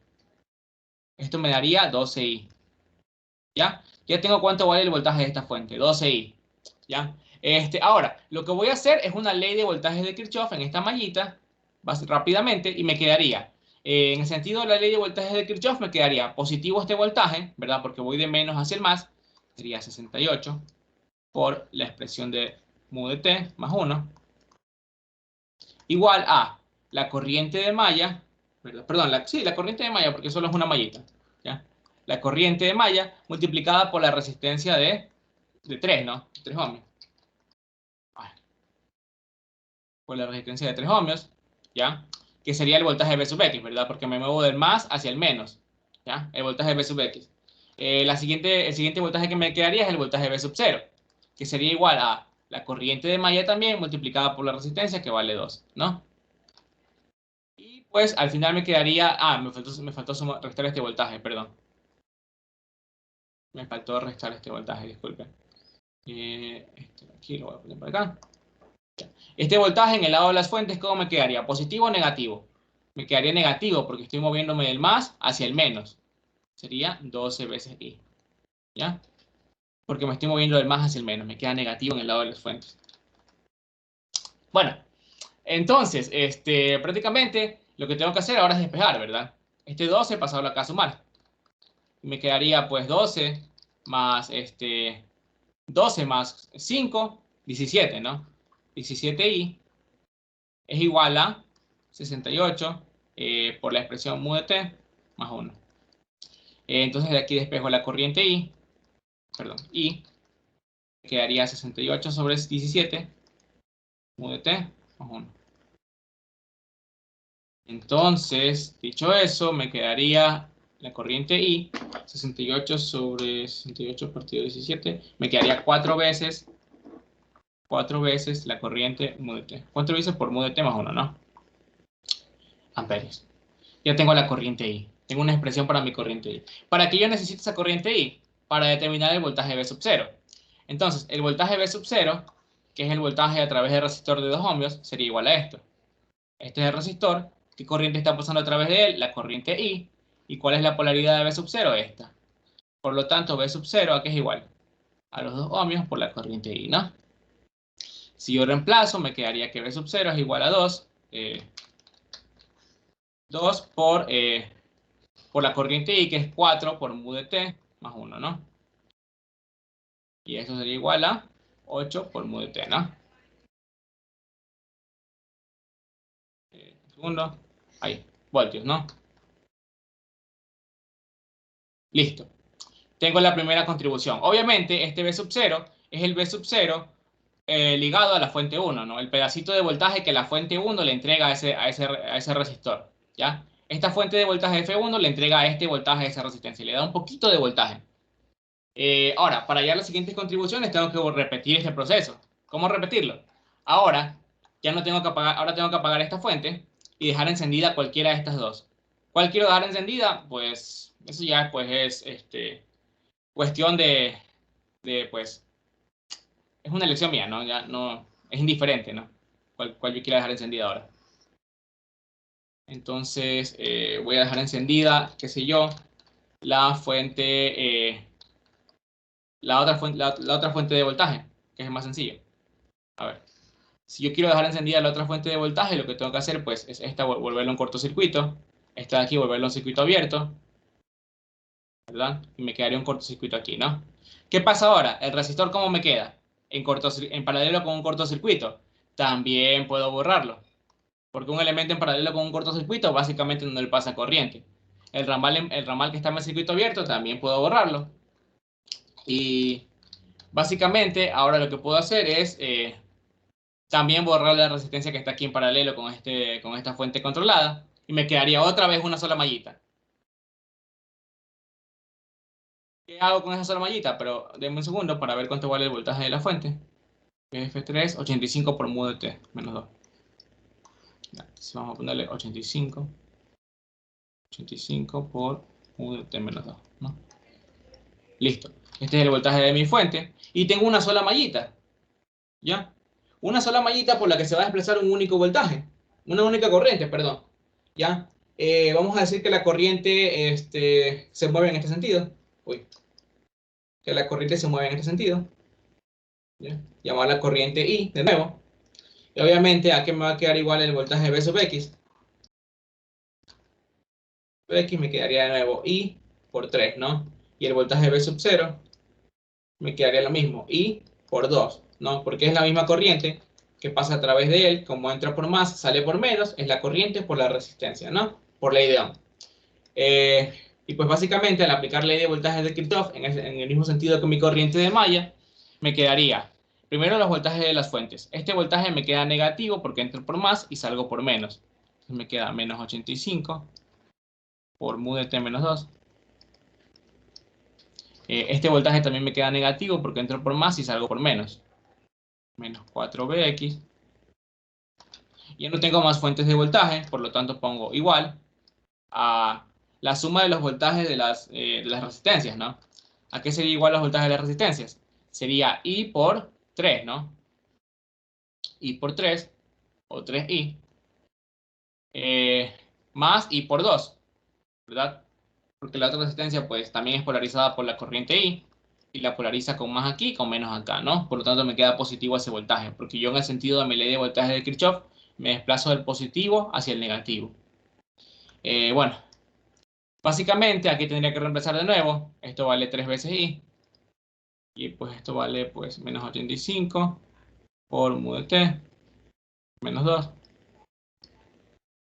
Esto me daría 12I. ¿Ya? Ya tengo cuánto vale el voltaje de esta fuente, 12I. ¿Ya? Ahora, lo que voy a hacer es una ley de voltaje de Kirchhoff en esta mallita, rápidamente, y me quedaría, en el sentido de la ley de voltaje de Kirchhoff, me quedaría positivo este voltaje, ¿verdad? Porque voy de menos hacia el más, sería 68 por la expresión de mu de t más 1, igual a la corriente de malla, ¿verdad? Perdón, sí, la corriente de malla, porque solo es una mallita, ¿ya? La corriente de malla multiplicada por la resistencia de 3, ¿no? 3 ohmios. Por la resistencia de 3 ohmios, ¿ya? Que sería el voltaje V sub X, ¿verdad? Porque me muevo del más hacia el menos, ¿ya? El voltaje V sub X. El siguiente voltaje que me quedaría es el voltaje V sub 0, que sería igual a la corriente de malla también multiplicada por la resistencia, que vale 2, ¿no? Y pues al final me quedaría... me faltó restar este voltaje, perdón. Me faltó restar este voltaje, disculpen. Aquí lo voy a poner por acá. Este voltaje en el lado de las fuentes, ¿cómo me quedaría? ¿Positivo o negativo? Me quedaría negativo porque estoy moviéndome del más hacia el menos. Sería 12 veces I. ¿Ya? Porque me estoy moviendo del más hacia el menos. Me queda negativo en el lado de las fuentes. Bueno, entonces, prácticamente lo que tengo que hacer ahora es despejar, ¿verdad? Este 12 pasarlo acá a sumar. Me quedaría pues 12 más 12 más 5, 17, ¿no? 17i es igual a 68 por la expresión mu de t más 1. Entonces de aquí despejo la corriente I, perdón, I, quedaría 68 sobre 17 mu de t más 1. Entonces, dicho eso, me quedaría la corriente I, 68 sobre 68 partido 17, me quedaría 4 veces la corriente mu de t. 4 veces por mu de t más 1, ¿no? Amperios. Ya tengo la corriente I. Tengo una expresión para mi corriente I. ¿Para qué yo necesito esa corriente I? Para determinar el voltaje V sub 0. Entonces, el voltaje V sub 0, que es el voltaje a través del resistor de 2 ohmios, sería igual a esto. Este es el resistor. ¿Qué corriente está pasando a través de él? La corriente I. ¿Y cuál es la polaridad de V sub 0? Esta. Por lo tanto, V sub 0, ¿a qué es igual? A los 2 ohmios por la corriente I, ¿no? Si yo reemplazo, me quedaría que V sub 0 es igual a 2. 2 por la corriente I, que es 4 por mu de t más 1, ¿no? Y eso sería igual a 8 por mu de t, ¿no? Segundo. Ahí, voltios, ¿no? Listo. Tengo la primera contribución. Obviamente, este V sub 0 es el V sub 0 ligado a la fuente 1, ¿no? El pedacito de voltaje que la fuente 1 le entrega a ese resistor, ¿ya? Esta fuente de voltaje F1 le entrega a este voltaje a esa resistencia y le da un poquito de voltaje. Ahora, para hallar las siguientes contribuciones tengo que repetir este proceso. ¿Cómo repetirlo? Ahora, ya no tengo que apagar, ahora tengo que apagar esta fuente y dejar encendida cualquiera de estas dos. ¿Cuál quiero dejar encendida? Pues eso ya pues es cuestión pues, es una elección mía, ¿no? Ya no, es indiferente, ¿no? ¿Cuál yo quiera dejar encendida ahora? Entonces, voy a dejar encendida, qué sé yo, la fuente, la otra fuente de voltaje, que es más sencillo. A ver, si yo quiero dejar encendida la otra fuente de voltaje, lo que tengo que hacer, pues, es esta, volverlo un cortocircuito. Esta de aquí, volverlo un circuito abierto, ¿verdad? Y me quedaría un cortocircuito aquí, ¿no? ¿Qué pasa ahora? ¿El resistor cómo me queda? En paralelo con un cortocircuito. También puedo borrarlo. Porque un elemento en paralelo con un cortocircuito básicamente no le pasa corriente. El ramal que está en el circuito abierto también puedo borrarlo. Y básicamente ahora lo que puedo hacer es También borrar la resistencia que está aquí en paralelo con esta fuente controlada. Y me quedaría otra vez una sola mallita. ¿Qué hago con esa sola mallita? Pero denme un segundo para ver cuánto vale el voltaje de la fuente. F3, 85 por mu de T, menos 2. Ya, entonces vamos a ponerle 85 por mu de T menos 2, ¿no? Listo. Este es el voltaje de mi fuente. Y tengo una sola mallita. ¿Ya? Una sola mallita por la que se va a desplazar un único voltaje. Una única corriente, perdón. ¿Ya? Vamos a decir que la corriente se mueve en este sentido. Uy. Que la corriente se mueve en este sentido. ¿Ya? Llamarla corriente I de nuevo. Y obviamente aquí me va a quedar igual el voltaje V sub X. X me quedaría de nuevo I por 3, ¿no? Y el voltaje V sub 0 me quedaría lo mismo, I por 2, ¿no? Porque es la misma corriente que pasa a través de él, como entra por más, sale por menos, es la corriente por la resistencia, ¿no? Por ley de Ohm. Y pues básicamente al aplicar ley de voltajes de Kirchhoff en el mismo sentido que mi corriente de malla, me quedaría primero los voltajes de las fuentes. Este voltaje me queda negativo porque entro por más y salgo por menos. Entonces me queda menos 85 por mu de T menos 2. Este voltaje también me queda negativo porque entro por más y salgo por menos. Menos 4Bx. Ya no tengo más fuentes de voltaje, por lo tanto pongo igual a la suma de los voltajes de las resistencias, ¿no? ¿A qué sería igual los voltajes de las resistencias? Sería I por 3, ¿no? I por 3, o 3I, más I por 2, ¿verdad? Porque la otra resistencia, pues, también es polarizada por la corriente I, y la polariza con más aquí y con menos acá, ¿no? Por lo tanto, me queda positivo ese voltaje, porque yo en el sentido de mi ley de voltaje de Kirchhoff, me desplazo del positivo hacia el negativo. Bueno, básicamente aquí tendría que reemplazar de nuevo. Esto vale 3 veces I. Y pues esto vale pues menos 85 por mu de T menos 2.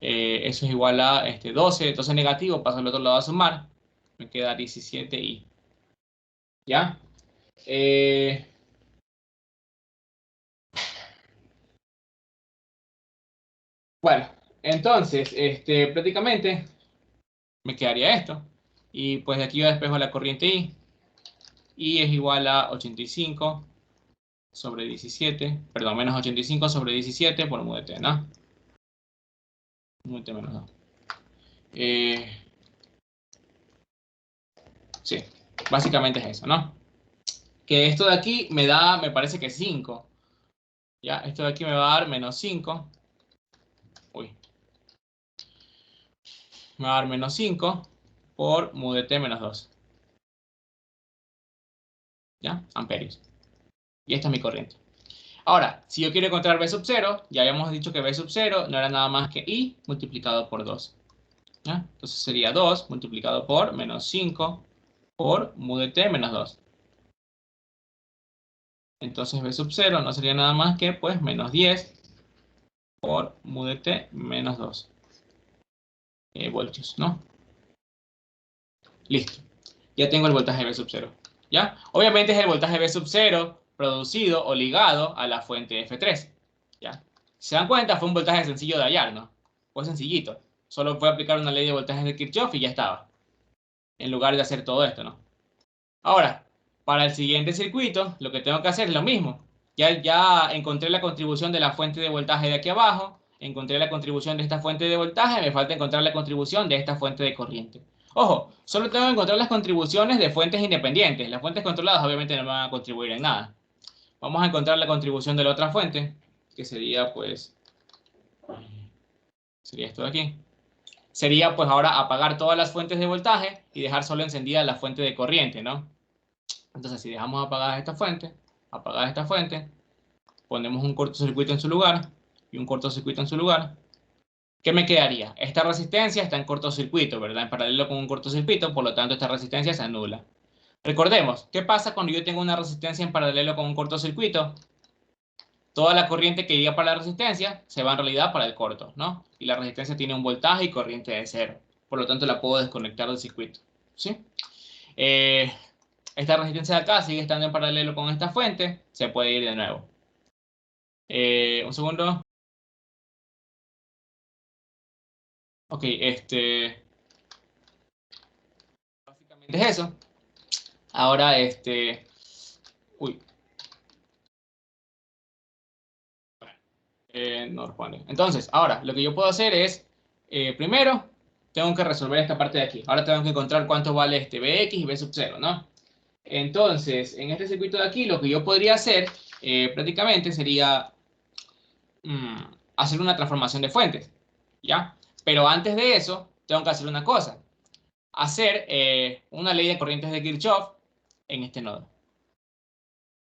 Eso es igual a 12. Entonces negativo, paso al otro lado a sumar. Me queda 17I. ¿Ya? Eh, bueno, entonces prácticamente me quedaría esto. Y pues de aquí yo despejo la corriente I. Y es igual a 85 sobre 17. Perdón, menos 85 sobre 17 por mu de T, ¿no? Mu de T menos 2. Sí, básicamente es eso, ¿no? Que esto de aquí me da, me parece que 5. Ya, esto de aquí me va a dar menos 5. Uy. Me va a dar menos 5 por mu de T menos 2. ¿Ya? Amperios. Y esta es mi corriente. Ahora, si yo quiero encontrar V sub 0, ya habíamos dicho que V sub 0 no era nada más que I multiplicado por 2. ¿Ya? Entonces sería 2 multiplicado por menos 5 por mu de T menos 2. Entonces V sub 0 no sería nada más que pues menos 10 por mu de T menos 2 voltios, ¿no? Listo. Ya tengo el voltaje V sub 0. ¿Ya? Obviamente es el voltaje V sub 0 producido o ligado a la fuente F3. ¿Ya? Si se dan cuenta, fue un voltaje sencillo de hallar, ¿no? Fue sencillito. Solo fue aplicar una ley de voltajes de Kirchhoff y ya estaba. En lugar de hacer todo esto, ¿no? Ahora, para el siguiente circuito, lo que tengo que hacer es lo mismo. Ya encontré la contribución de la fuente de voltaje de aquí abajo, encontré la contribución de esta fuente de voltaje, me falta encontrar la contribución de esta fuente de corriente. Ojo, solo tengo que encontrar las contribuciones de fuentes independientes. Las fuentes controladas obviamente no me van a contribuir en nada. Vamos a encontrar la contribución de la otra fuente, que sería pues, sería esto de aquí. Sería pues ahora apagar todas las fuentes de voltaje y dejar solo encendida la fuente de corriente, ¿no? Entonces, si dejamos apagada esta fuente, ponemos un cortocircuito en su lugar y un cortocircuito en su lugar, ¿qué me quedaría? Esta resistencia está en cortocircuito, ¿verdad? En paralelo con un cortocircuito, por lo tanto esta resistencia se anula. Recordemos, ¿qué pasa cuando yo tengo una resistencia en paralelo con un cortocircuito? Toda la corriente que iría para la resistencia se va en realidad para el corto, ¿no? Y la resistencia tiene un voltaje y corriente de cero. Por lo tanto, la puedo desconectar del circuito, ¿sí? Eh, Esta resistencia de acá sigue estando en paralelo con esta fuente, se puede ir de nuevo. Un segundo. Ok, básicamente es eso. Ahora, uy, no responde. Entonces, ahora, lo que yo puedo hacer es, primero, tengo que resolver esta parte de aquí. Ahora tengo que encontrar cuánto vale este Bx y B sub 0, ¿no? Entonces, en este circuito de aquí, lo que yo podría hacer, prácticamente, sería mm, hacer una transformación de fuentes, ¿ya? Pero antes de eso, tengo que hacer una cosa. Hacer una ley de corrientes de Kirchhoff en este nodo,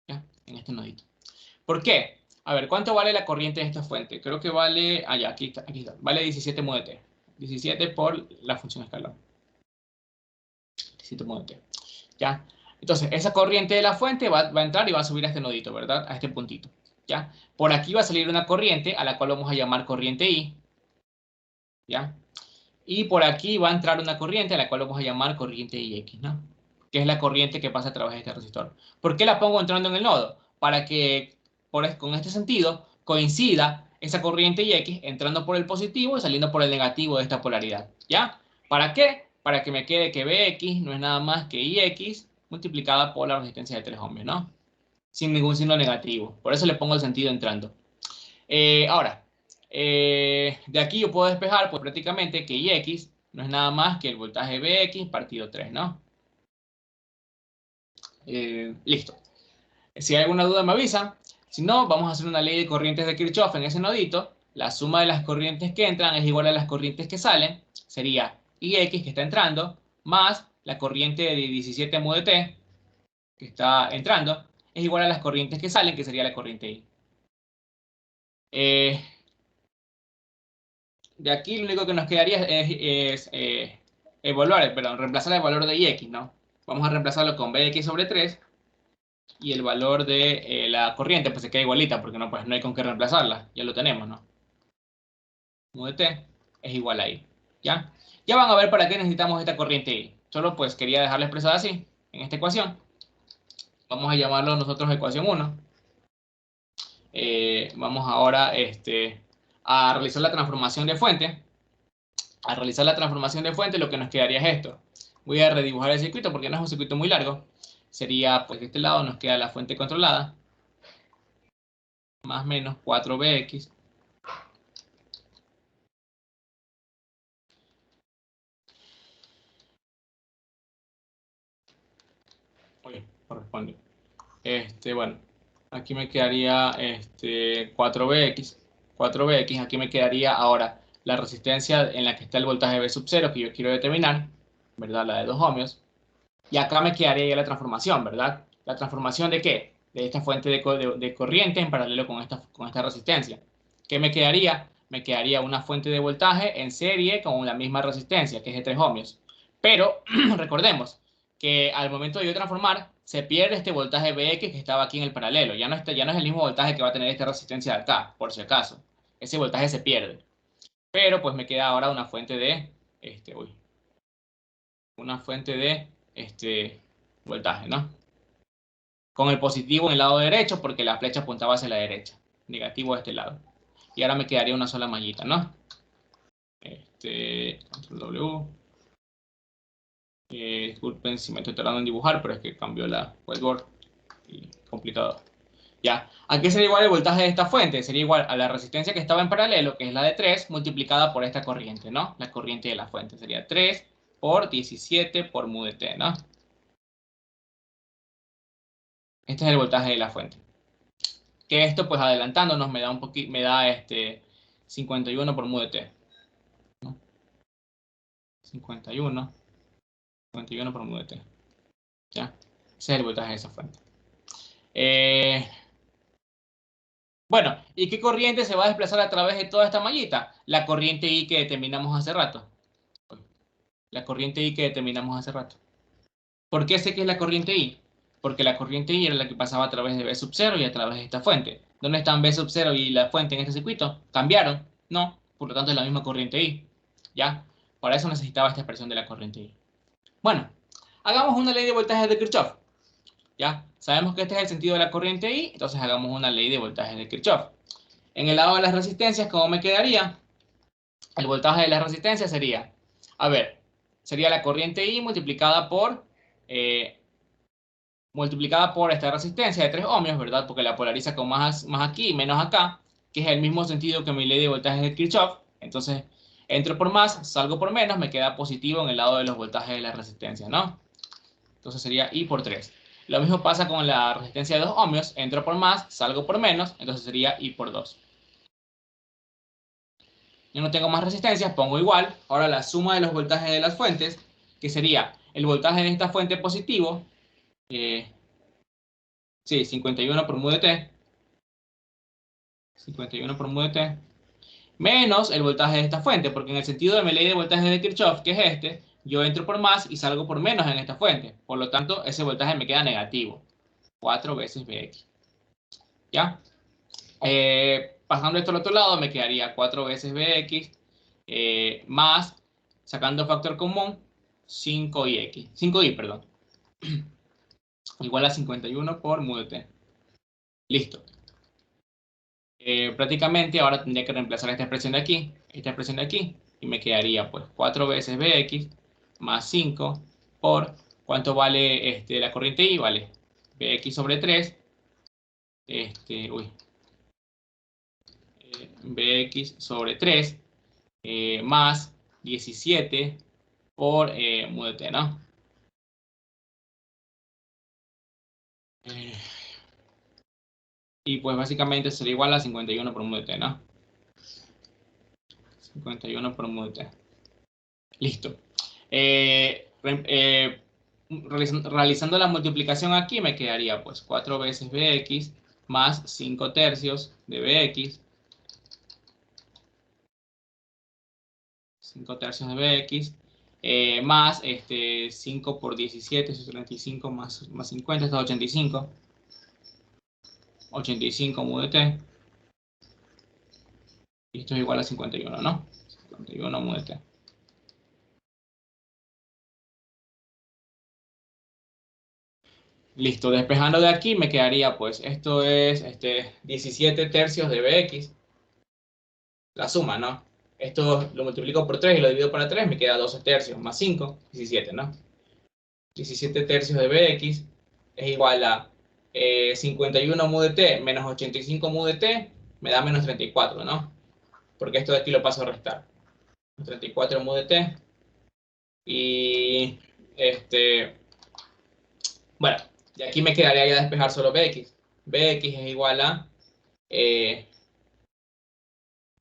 ¿ya? En este nodito. ¿Por qué? A ver, ¿cuánto vale la corriente de esta fuente? Creo que vale, ya, aquí está, vale 17 mod t. 17 por la función escalar. 17 mod t, ¿ya? Entonces, esa corriente de la fuente va a entrar y va a subir a este nodito, ¿verdad? A este puntito, ¿ya? Por aquí va a salir una corriente a la cual vamos a llamar corriente I, ¿ya? Y por aquí va a entrar una corriente a la cual vamos a llamar corriente IX, ¿no? Que es la corriente que pasa a través de este resistor. ¿Por qué la pongo entrando en el nodo? Para que con este sentido coincida esa corriente IX entrando por el positivo y saliendo por el negativo de esta polaridad, ¿ya? ¿Para qué? Para que me quede que Bx no es nada más que Ix multiplicada por la resistencia de 3 ohms, ¿no? Sin ningún signo negativo. Por eso le pongo el sentido entrando. Ahora, de aquí yo puedo despejar pues prácticamente que Ix no es nada más que el voltaje Bx partido 3, ¿no? Listo. Si hay alguna duda me avisan. Si no, vamos a hacer una ley de corrientes de Kirchhoff en ese nodito. La suma de las corrientes que entran es igual a las corrientes que salen. Sería Ix que está entrando más la corriente de 17 mu de t que está entrando es igual a las corrientes que salen, que sería la corriente I. Eh, De aquí lo único que nos quedaría es evaluar, perdón, reemplazar el valor de ix, ¿no? Vamos a reemplazarlo con bx sobre 3 y el valor de la corriente pues se queda igualita porque no, pues, no hay con qué reemplazarla, ya lo tenemos, ¿no? Mu de t es igual a i, ¿ya? Ya van a ver para qué necesitamos esta corriente i. Solo pues quería dejarla expresada así, en esta ecuación. Vamos a llamarlo nosotros ecuación 1. Vamos ahora a realizar la transformación de fuente. Al realizar la transformación de fuente, lo que nos quedaría es esto. Voy a redibujar el circuito porque no es un circuito muy largo. Sería, pues de este lado nos queda la fuente controlada, más o menos 4bx. Oye, corresponde. Bueno, aquí me quedaría 4bx. 4bx, aquí me quedaría ahora la resistencia en la que está el voltaje B sub 0 que yo quiero determinar, ¿verdad? La de 2 ohmios. Y acá me quedaría ya la transformación, ¿verdad? ¿La transformación de qué? De esta fuente de corriente en paralelo con esta resistencia. ¿Qué me quedaría? Me quedaría una fuente de voltaje en serie con la misma resistencia, que es de 3 ohmios. Pero recordemos que al momento de yo transformar, se pierde este voltaje Bx que estaba aquí en el paralelo. Ya no es el mismo voltaje que va a tener esta resistencia de acá, por si acaso. Ese voltaje se pierde. Pero pues me queda ahora una fuente de, una fuente de voltaje, ¿no? Con el positivo en el lado derecho porque la flecha apuntaba hacia la derecha, negativo a este lado. Y ahora me quedaría una sola mallita, ¿no? Control W. Disculpen si me estoy tardando en dibujar, pero es que cambió la whiteboard y complicado. Ya, ¿a qué sería igual el voltaje de esta fuente? Sería igual a la resistencia que estaba en paralelo, que es la de 3, multiplicada por esta corriente, ¿no? La corriente de la fuente sería 3 por 17 por mu de t, ¿no? Este es el voltaje de la fuente. Que esto, pues adelantándonos, me da un poquito, me da 51 por mu de t, ¿no? 51, 51 por mu de t. ¿Ya? Ese es el voltaje de esa fuente. Eh, bueno, ¿y qué corriente se va a desplazar a través de toda esta mallita? La corriente I que determinamos hace rato. La corriente I que determinamos hace rato. ¿Por qué sé que es la corriente I? Porque la corriente I era la que pasaba a través de B sub 0 y a través de esta fuente. ¿Dónde están B sub 0 y la fuente en este circuito? ¿Cambiaron? No, por lo tanto es la misma corriente I. ¿Ya? Para eso necesitaba esta expresión de la corriente I. Bueno, hagamos una ley de voltajes de Kirchhoff. ¿Ya? Sabemos que este es el sentido de la corriente I, entonces hagamos una ley de voltajes de Kirchhoff. En el lado de las resistencias, ¿cómo me quedaría? El voltaje de la resistencia sería, a ver, sería la corriente I multiplicada por esta resistencia de 3 ohmios, ¿verdad? Porque la polariza con más aquí y menos acá, que es el mismo sentido que mi ley de voltaje de Kirchhoff. Entonces, entro por más, salgo por menos, me queda positivo en el lado de los voltajes de la resistencia, ¿no? Entonces sería I por 3. Lo mismo pasa con la resistencia de 2 ohmios, entro por más, salgo por menos, entonces sería I por 2. Yo no tengo más resistencias, pongo igual. Ahora la suma de los voltajes de las fuentes, que sería el voltaje de esta fuente positivo, sí, 51 por mu de t, 51 por mu de t, menos el voltaje de esta fuente, porque en el sentido de mi ley de voltaje de Kirchhoff, que es este, yo entro por más y salgo por menos en esta fuente. Por lo tanto, ese voltaje me queda negativo. 4 veces Vx. ¿Ya? Pasando esto al otro lado, me quedaría 4 veces Bx más, sacando factor común, 5i, perdón, igual a 51 por mu de t. Listo. Prácticamente ahora tendría que reemplazar esta expresión de aquí, y me quedaría pues 4 veces Bx más 5 por, ¿cuánto vale la corriente I? Vale Bx sobre 3, Bx sobre 3 más 17 por mu de t, ¿no? Y pues básicamente sería igual a 51 por mu de t, ¿no? 51 por mu de t. Listo. Realizando la multiplicación aquí me quedaría pues 4 veces Bx más 5 tercios de Bx. 5 tercios de Bx. Más 5 por 17, eso es 35 más 50, está 85. 85 mu de t. Y esto es igual a 51, ¿no? 51 mu de t. Listo, despejando de aquí me quedaría, pues, esto es 17 tercios de Bx. La suma, ¿no? Esto lo multiplico por 3 y lo divido para 3, me queda 12 tercios más 5, 17, ¿no? 17 tercios de Bx es igual a 51 mu de t menos 85 mu de t, me da menos 34, ¿no? Porque esto de aquí lo paso a restar. 34 mu de t. Y bueno, y aquí me quedaría ya despejar solo Bx. Bx es igual a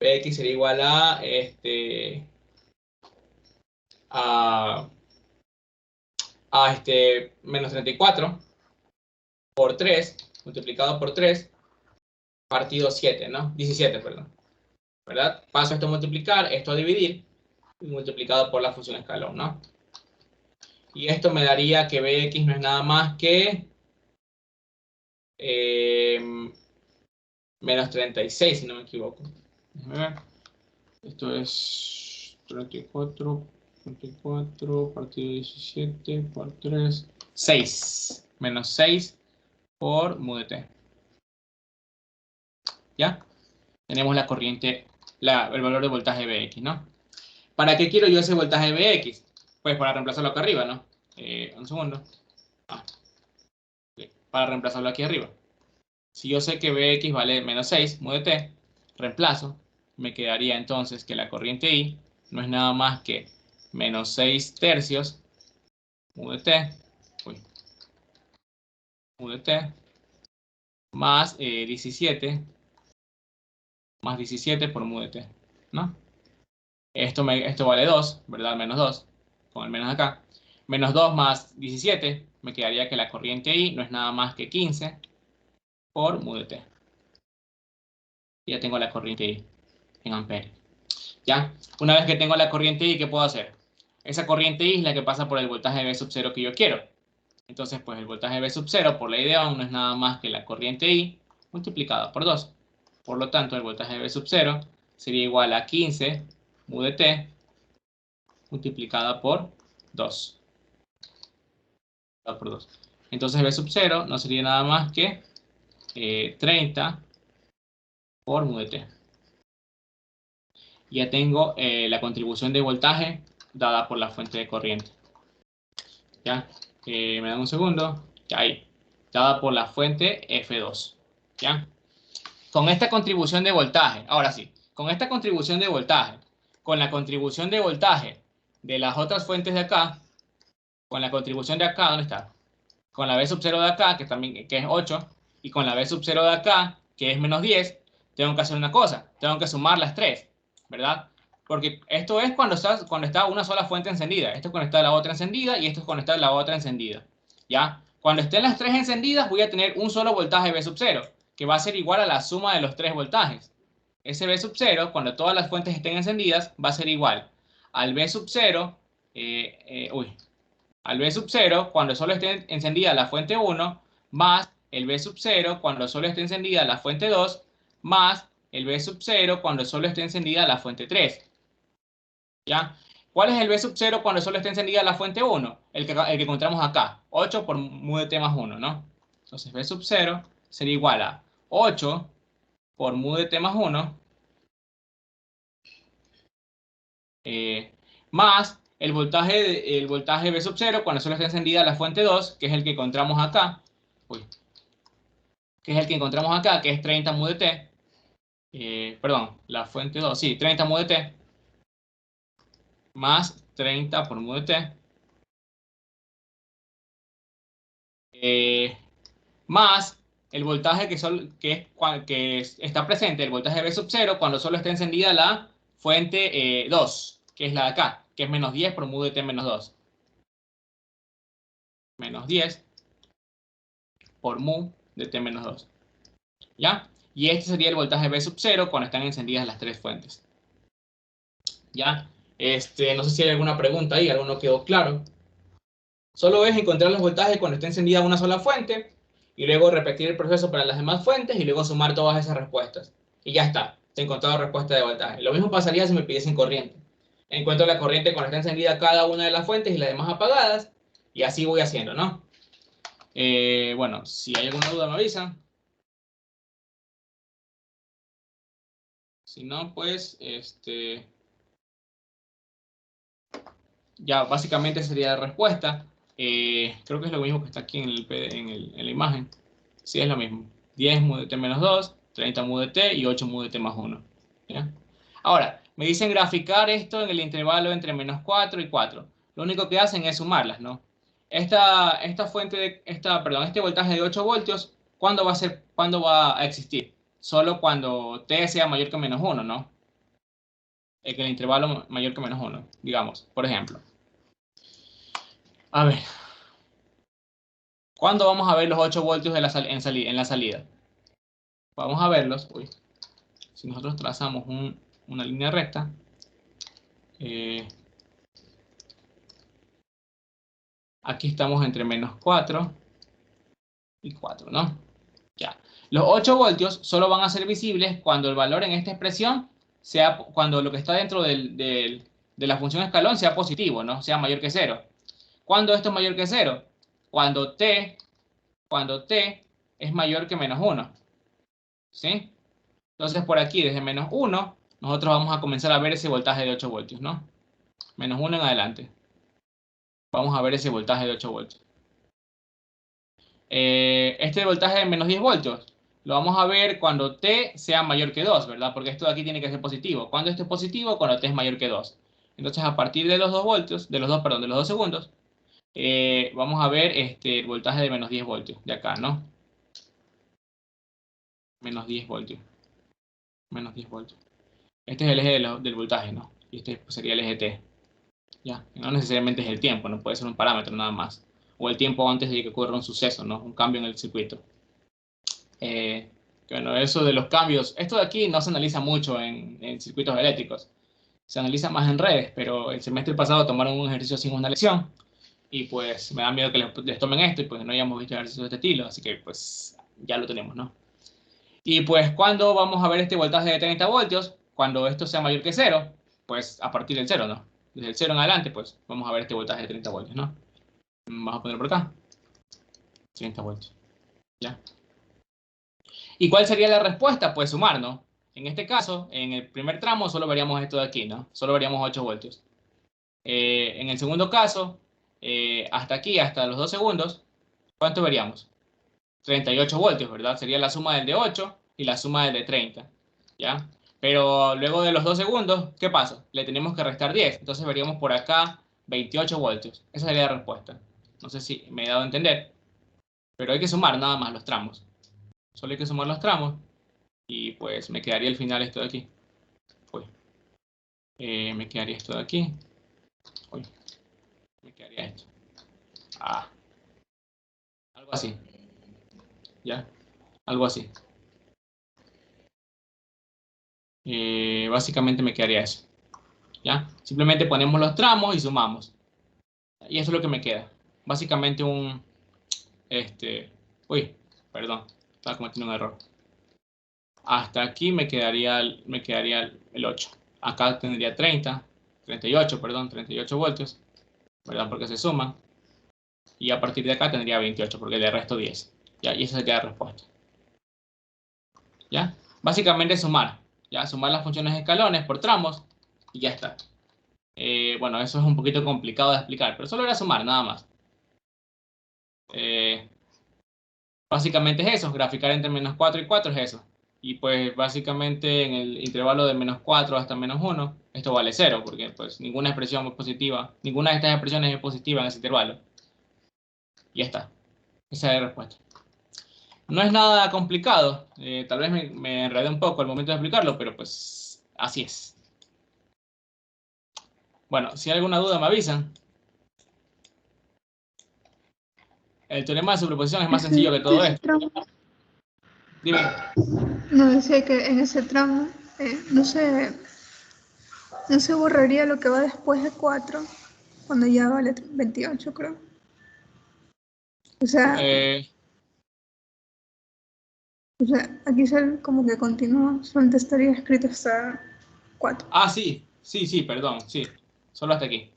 Bx sería igual a, menos 34 por 3 multiplicado por 3 partido 7, ¿no? 17, perdón. ¿Verdad? Paso esto a multiplicar, esto a dividir, y multiplicado por la función escalón, ¿no? Y esto me daría que Bx no es nada más que menos 36, si no me equivoco. Déjame ver. Esto es 34 partido 17 por 3, 6. Menos 6 por mu de t. ¿Ya? Tenemos la corriente, el valor de voltaje Bx, ¿no? ¿Para qué quiero yo ese voltaje Bx? Pues para reemplazarlo acá arriba, ¿no? Un segundo. Para reemplazarlo aquí arriba. Si yo sé que Bx vale menos 6 mu de t, reemplazo, me quedaría entonces que la corriente I no es nada más que menos 6 tercios mu de t, mu de t, más 17 por mu de t, ¿no? Esto vale 2, ¿verdad? Menos 2, con el menos acá. Menos 2 más 17, me quedaría que la corriente I no es nada más que 15 por mu de t. Ya tengo la corriente I en amperes. ¿Ya? Una vez que tengo la corriente I, ¿qué puedo hacer? Esa corriente I es la que pasa por el voltaje V sub 0 que yo quiero. Entonces, pues el voltaje V sub 0 por ley de Ohm no es nada más que la corriente I multiplicada por 2. Por lo tanto, el voltaje V sub 0 sería igual a 15 mu de t multiplicada por 2. Entonces V sub 0 no sería nada más que 30 por mu de t. Ya tengo la contribución de voltaje dada por la fuente de corriente. ¿Ya? Me dan un segundo. Ya ahí. Dada por la fuente F2. ¿Ya? Con esta contribución de voltaje, ahora sí, con esta contribución de voltaje, con la contribución de voltaje de las otras fuentes de acá, con la contribución de acá, ¿dónde está? Con la B sub 0 de acá, que es 8, y con la B sub 0 de acá, que es menos 10, tengo que hacer una cosa, tengo que sumar las tres, ¿verdad? Porque esto es cuando está una sola fuente encendida, esto es cuando está la otra encendida y esto es cuando está la otra encendida, ¿ya? Cuando estén las tres encendidas voy a tener un solo voltaje B sub 0, que va a ser igual a la suma de los tres voltajes. Ese B sub 0, cuando todas las fuentes estén encendidas, va a ser igual al B sub 0, al B sub 0 cuando solo esté encendida la fuente 1, más el B sub 0 cuando solo esté encendida la fuente 2, más el B sub 0 cuando solo esté encendida la fuente 3. ¿Ya? ¿Cuál es el B sub 0 cuando solo esté encendida la fuente 1? El que encontramos acá, 8 por mu de t más 1, ¿no? Entonces B sub 0 sería igual a 8 por mu de t más 1 más el voltaje B sub 0 cuando solo está encendida la fuente 2, que es el que encontramos acá, que es 30 mu de t, perdón, la fuente 2, sí, 30 mu de t, más 30 por mu de t, más el voltaje que está presente, el voltaje B sub 0, cuando solo está encendida la fuente 2, que es la de acá, que es menos 10 por mu de t menos 2. Menos 10 por mu de t menos 2. ¿Ya? Y este sería el voltaje B sub 0 cuando están encendidas las tres fuentes. ¿Ya? No sé si hay alguna pregunta ahí, algo no quedó claro. Solo es encontrar los voltajes cuando esté encendida una sola fuente y luego repetir el proceso para las demás fuentes y luego sumar todas esas respuestas. Y ya está, te he encontrado respuesta de voltaje. Lo mismo pasaría si me pidiesen corriente. Encuentro la corriente cuando está encendida cada una de las fuentes y las demás apagadas y así voy haciendo, ¿no? Bueno, si hay alguna duda me avisan. Si no, pues, ya básicamente sería la respuesta. Creo que es lo mismo que está aquí en la imagen. Sí, es lo mismo. 10 mu de t menos 2, 30 mu de t y 8 mu de t más 1. ¿Ya? Ahora, me dicen graficar esto en el intervalo entre menos 4 y 4. Lo único que hacen es sumarlas, ¿no? Este voltaje de 8 voltios, ¿cuándo va a existir? Solo cuando t sea mayor que menos 1, ¿no? Que el intervalo mayor que menos 1, digamos, por ejemplo. A ver, ¿cuándo vamos a ver los 8 voltios en la salida? Vamos a verlos. Uy, si nosotros trazamos una línea recta, aquí estamos entre menos 4 y 4, ¿no? Ya. Los 8 voltios solo van a ser visibles cuando el valor en esta expresión cuando lo que está dentro de la función escalón sea positivo, ¿no? Sea mayor que 0. ¿Cuándo esto es mayor que 0? Cuando t es mayor que menos 1. ¿Sí? Entonces por aquí, desde menos 1, nosotros vamos a comenzar a ver ese voltaje de 8 voltios, ¿no? Menos 1 en adelante. Vamos a ver ese voltaje de 8 voltios. Este voltaje de menos 10 voltios lo vamos a ver cuando t sea mayor que 2, ¿verdad? Porque esto de aquí tiene que ser positivo. ¿Cuándo esto es positivo? Cuando t es mayor que 2. Entonces a partir de los 2 voltios, de los 2 segundos, vamos a ver el voltaje de menos 10 voltios, de acá, ¿no? Menos 10 voltios. Menos 10 voltios. Este es el eje del voltaje, ¿no? Y este sería el eje T. Ya, no necesariamente es el tiempo, no puede ser un parámetro nada más. O el tiempo antes de que ocurra un suceso, ¿no? Un cambio en el circuito. Bueno, eso de los cambios, esto de aquí no se analiza mucho en circuitos eléctricos. Se analiza más en redes, pero el semestre pasado tomaron un ejercicio sin una lección y pues me da miedo que les tomen esto y pues no hayamos visto ejercicios de este estilo, así que pues ya lo tenemos, ¿no? Y pues, ¿cuándo vamos a ver este voltaje de 30 voltios? Cuando esto sea mayor que 0, pues a partir del 0, ¿no? Desde el 0 en adelante, pues vamos a ver este voltaje de 30 voltios, ¿no? Vamos a poner por acá. 30 voltios. ¿Ya? ¿Y cuál sería la respuesta? Pues sumar, ¿no? En este caso, en el primer tramo solo veríamos esto de aquí, ¿no? Solo veríamos 8 voltios. En el segundo caso, hasta aquí, hasta los 2 segundos, ¿cuánto veríamos? 38 voltios, ¿verdad? Sería la suma del de 8 y la suma del de 30, ¿ya? Pero luego de los 2 segundos, ¿qué pasa? Le tenemos que restar 10, entonces veríamos por acá 28 voltios. Esa sería la respuesta. No sé si me he dado a entender, pero hay que sumar nada más los tramos. Solo hay que sumar los tramos y pues me quedaría el final esto de aquí. Uy. Me quedaría esto de aquí. Uy. Me quedaría esto. Ah, algo así. ¿Ya? Algo así. Básicamente me quedaría eso. ¿Ya? Simplemente ponemos los tramos y sumamos. Y eso es lo que me queda. Básicamente un... Uy, perdón. Estaba cometiendo un error. Hasta aquí me quedaría el 8. Acá tendría 38, perdón, 38 voltios, ¿verdad? Porque se suman. Y a partir de acá tendría 28, porque le resto 10. ¿Ya? Y esa sería la respuesta. ¿Ya? Básicamente sumar. ¿Ya? Sumar las funciones de escalones por tramos y ya está. Bueno, eso es un poquito complicado de explicar, pero solo era sumar, nada más. Básicamente es eso, graficar entre menos 4 y 4 es eso. Y pues básicamente en el intervalo de menos 4 hasta menos 1, esto vale 0, porque pues ninguna expresión es positiva, ninguna de estas expresiones es positiva en ese intervalo. Y ya está. Esa es la respuesta. No es nada complicado, tal vez me enredé un poco al momento de explicarlo, pero pues así es. Bueno, si hay alguna duda me avisan. El teorema de superposición es más sencillo que todo esto. Tramo, Dime. no decía que en ese tramo no se borraría lo que va después de 4 cuando ya vale 28, creo. O sea, Eh, aquí como que continúa, solamente estaría escrito hasta 4. sí, perdón, sí. Solo hasta aquí.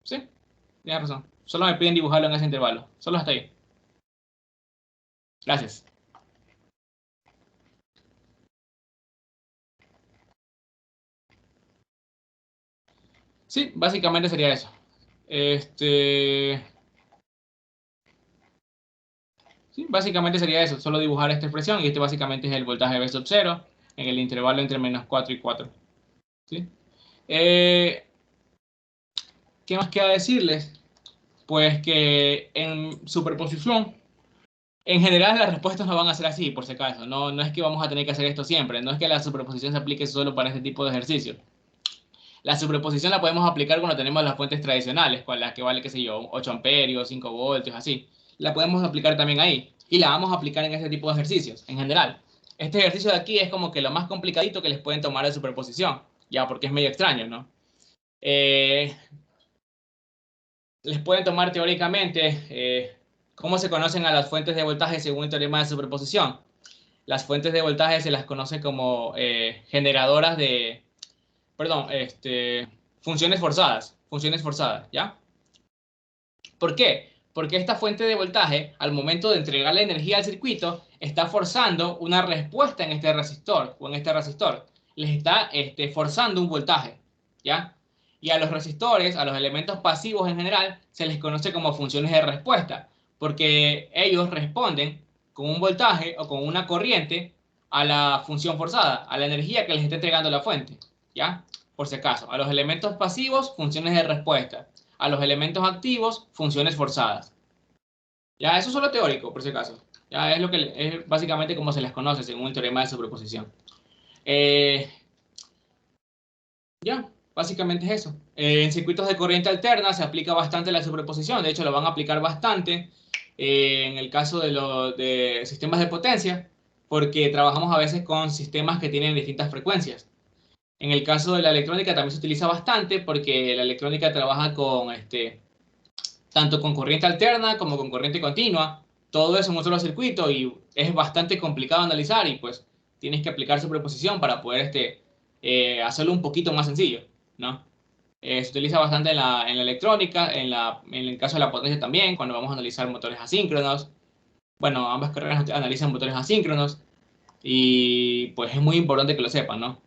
Sí, tienes razón. Solo me piden dibujarlo en ese intervalo. Solo hasta ahí. Gracias. Sí, básicamente sería eso. Sí, básicamente sería eso. Solo dibujar esta expresión y este básicamente es el voltaje V sub 0 en el intervalo entre menos 4 y 4. ¿Sí? Eh, ¿Qué más queda decirles? Pues que en superposición, en general las respuestas no van a ser así, por si acaso. No, no es que vamos a tener que hacer esto siempre. No es que la superposición se aplique solo para este tipo de ejercicios. La superposición la podemos aplicar cuando tenemos las fuentes tradicionales, con las que vale, qué sé yo, 8 amperios, 5 voltios, así. La podemos aplicar también ahí. Y la vamos a aplicar en este tipo de ejercicios, en general. Este ejercicio de aquí es como que lo más complicadito que les pueden tomar de superposición, ya porque es medio extraño, ¿no? Eh, Les pueden tomar teóricamente cómo se conocen a las fuentes de voltaje según el teorema de superposición. Las fuentes de voltaje se las conoce como generadoras de, perdón, funciones forzadas, ¿ya? ¿Por qué? Porque esta fuente de voltaje, al momento de entregar la energía al circuito, está forzando una respuesta en este resistor o en este resistor. Les está forzando un voltaje, ¿ya? Y a los resistores, a los elementos pasivos en general, se les conoce como funciones de respuesta, porque ellos responden con un voltaje o con una corriente a la función forzada, a la energía que les está entregando la fuente, ¿ya? Por si acaso, a los elementos pasivos, funciones de respuesta, a los elementos activos, funciones forzadas. Ya, eso es solo teórico, por si acaso. Ya es lo que es básicamente como se les conoce según el teorema de superposición. Eh, ya, básicamente es eso. En circuitos de corriente alterna se aplica bastante la superposición. De hecho, lo van a aplicar bastante en el caso de sistemas de potencia, porque trabajamos a veces con sistemas que tienen distintas frecuencias. En el caso de la electrónica también se utiliza bastante porque la electrónica trabaja con tanto con corriente alterna como con corriente continua, todo eso en un solo circuito y es bastante complicado analizar y pues tienes que aplicar superposición para poder hacerlo un poquito más sencillo, ¿no? Se utiliza bastante en la electrónica, en el caso de la potencia también, cuando vamos a analizar motores asíncronos. Bueno, ambas carreras analizan motores asíncronos. Y pues es muy importante que lo sepan, ¿no?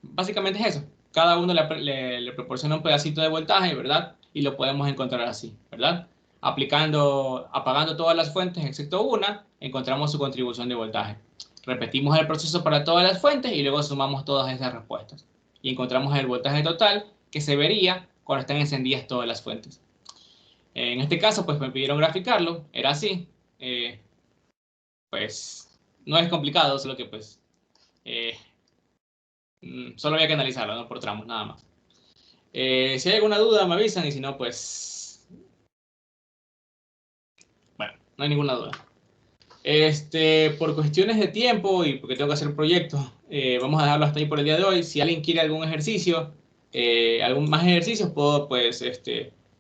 Básicamente es eso. Cada uno le proporciona un pedacito de voltaje, ¿verdad? Y lo podemos encontrar así, ¿verdad? Apagando todas las fuentes excepto una, encontramos su contribución de voltaje. Repetimos el proceso para todas las fuentes y luego sumamos todas esas respuestas. Y encontramos el voltaje total que se vería cuando están encendidas todas las fuentes. En este caso, pues me pidieron graficarlo, era así. Pues no es complicado, solo que pues eh, solo había que analizarlo, ¿no? Por tramos, nada más. Si hay alguna duda, me avisan y si no, pues bueno, no hay ninguna duda. Por cuestiones de tiempo y porque tengo que hacer proyectos, vamos a dejarlo hasta ahí por el día de hoy. Si alguien quiere algún ejercicio, algún más ejercicios, puedo pues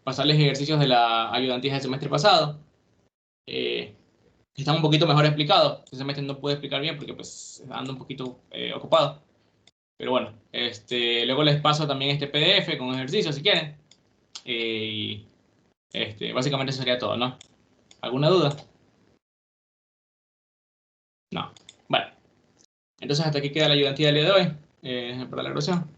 pasarles ejercicios de la ayudantía del semestre pasado. Están un poquito mejor explicados. Este semestre no puedo explicar bien porque pues ando un poquito ocupado. Pero bueno, luego les paso también este PDF con ejercicios si quieren. Y básicamente eso sería todo, ¿no? ¿Alguna duda? No. Bueno, entonces hasta aquí queda la ayudantía del día de hoy para la grabación.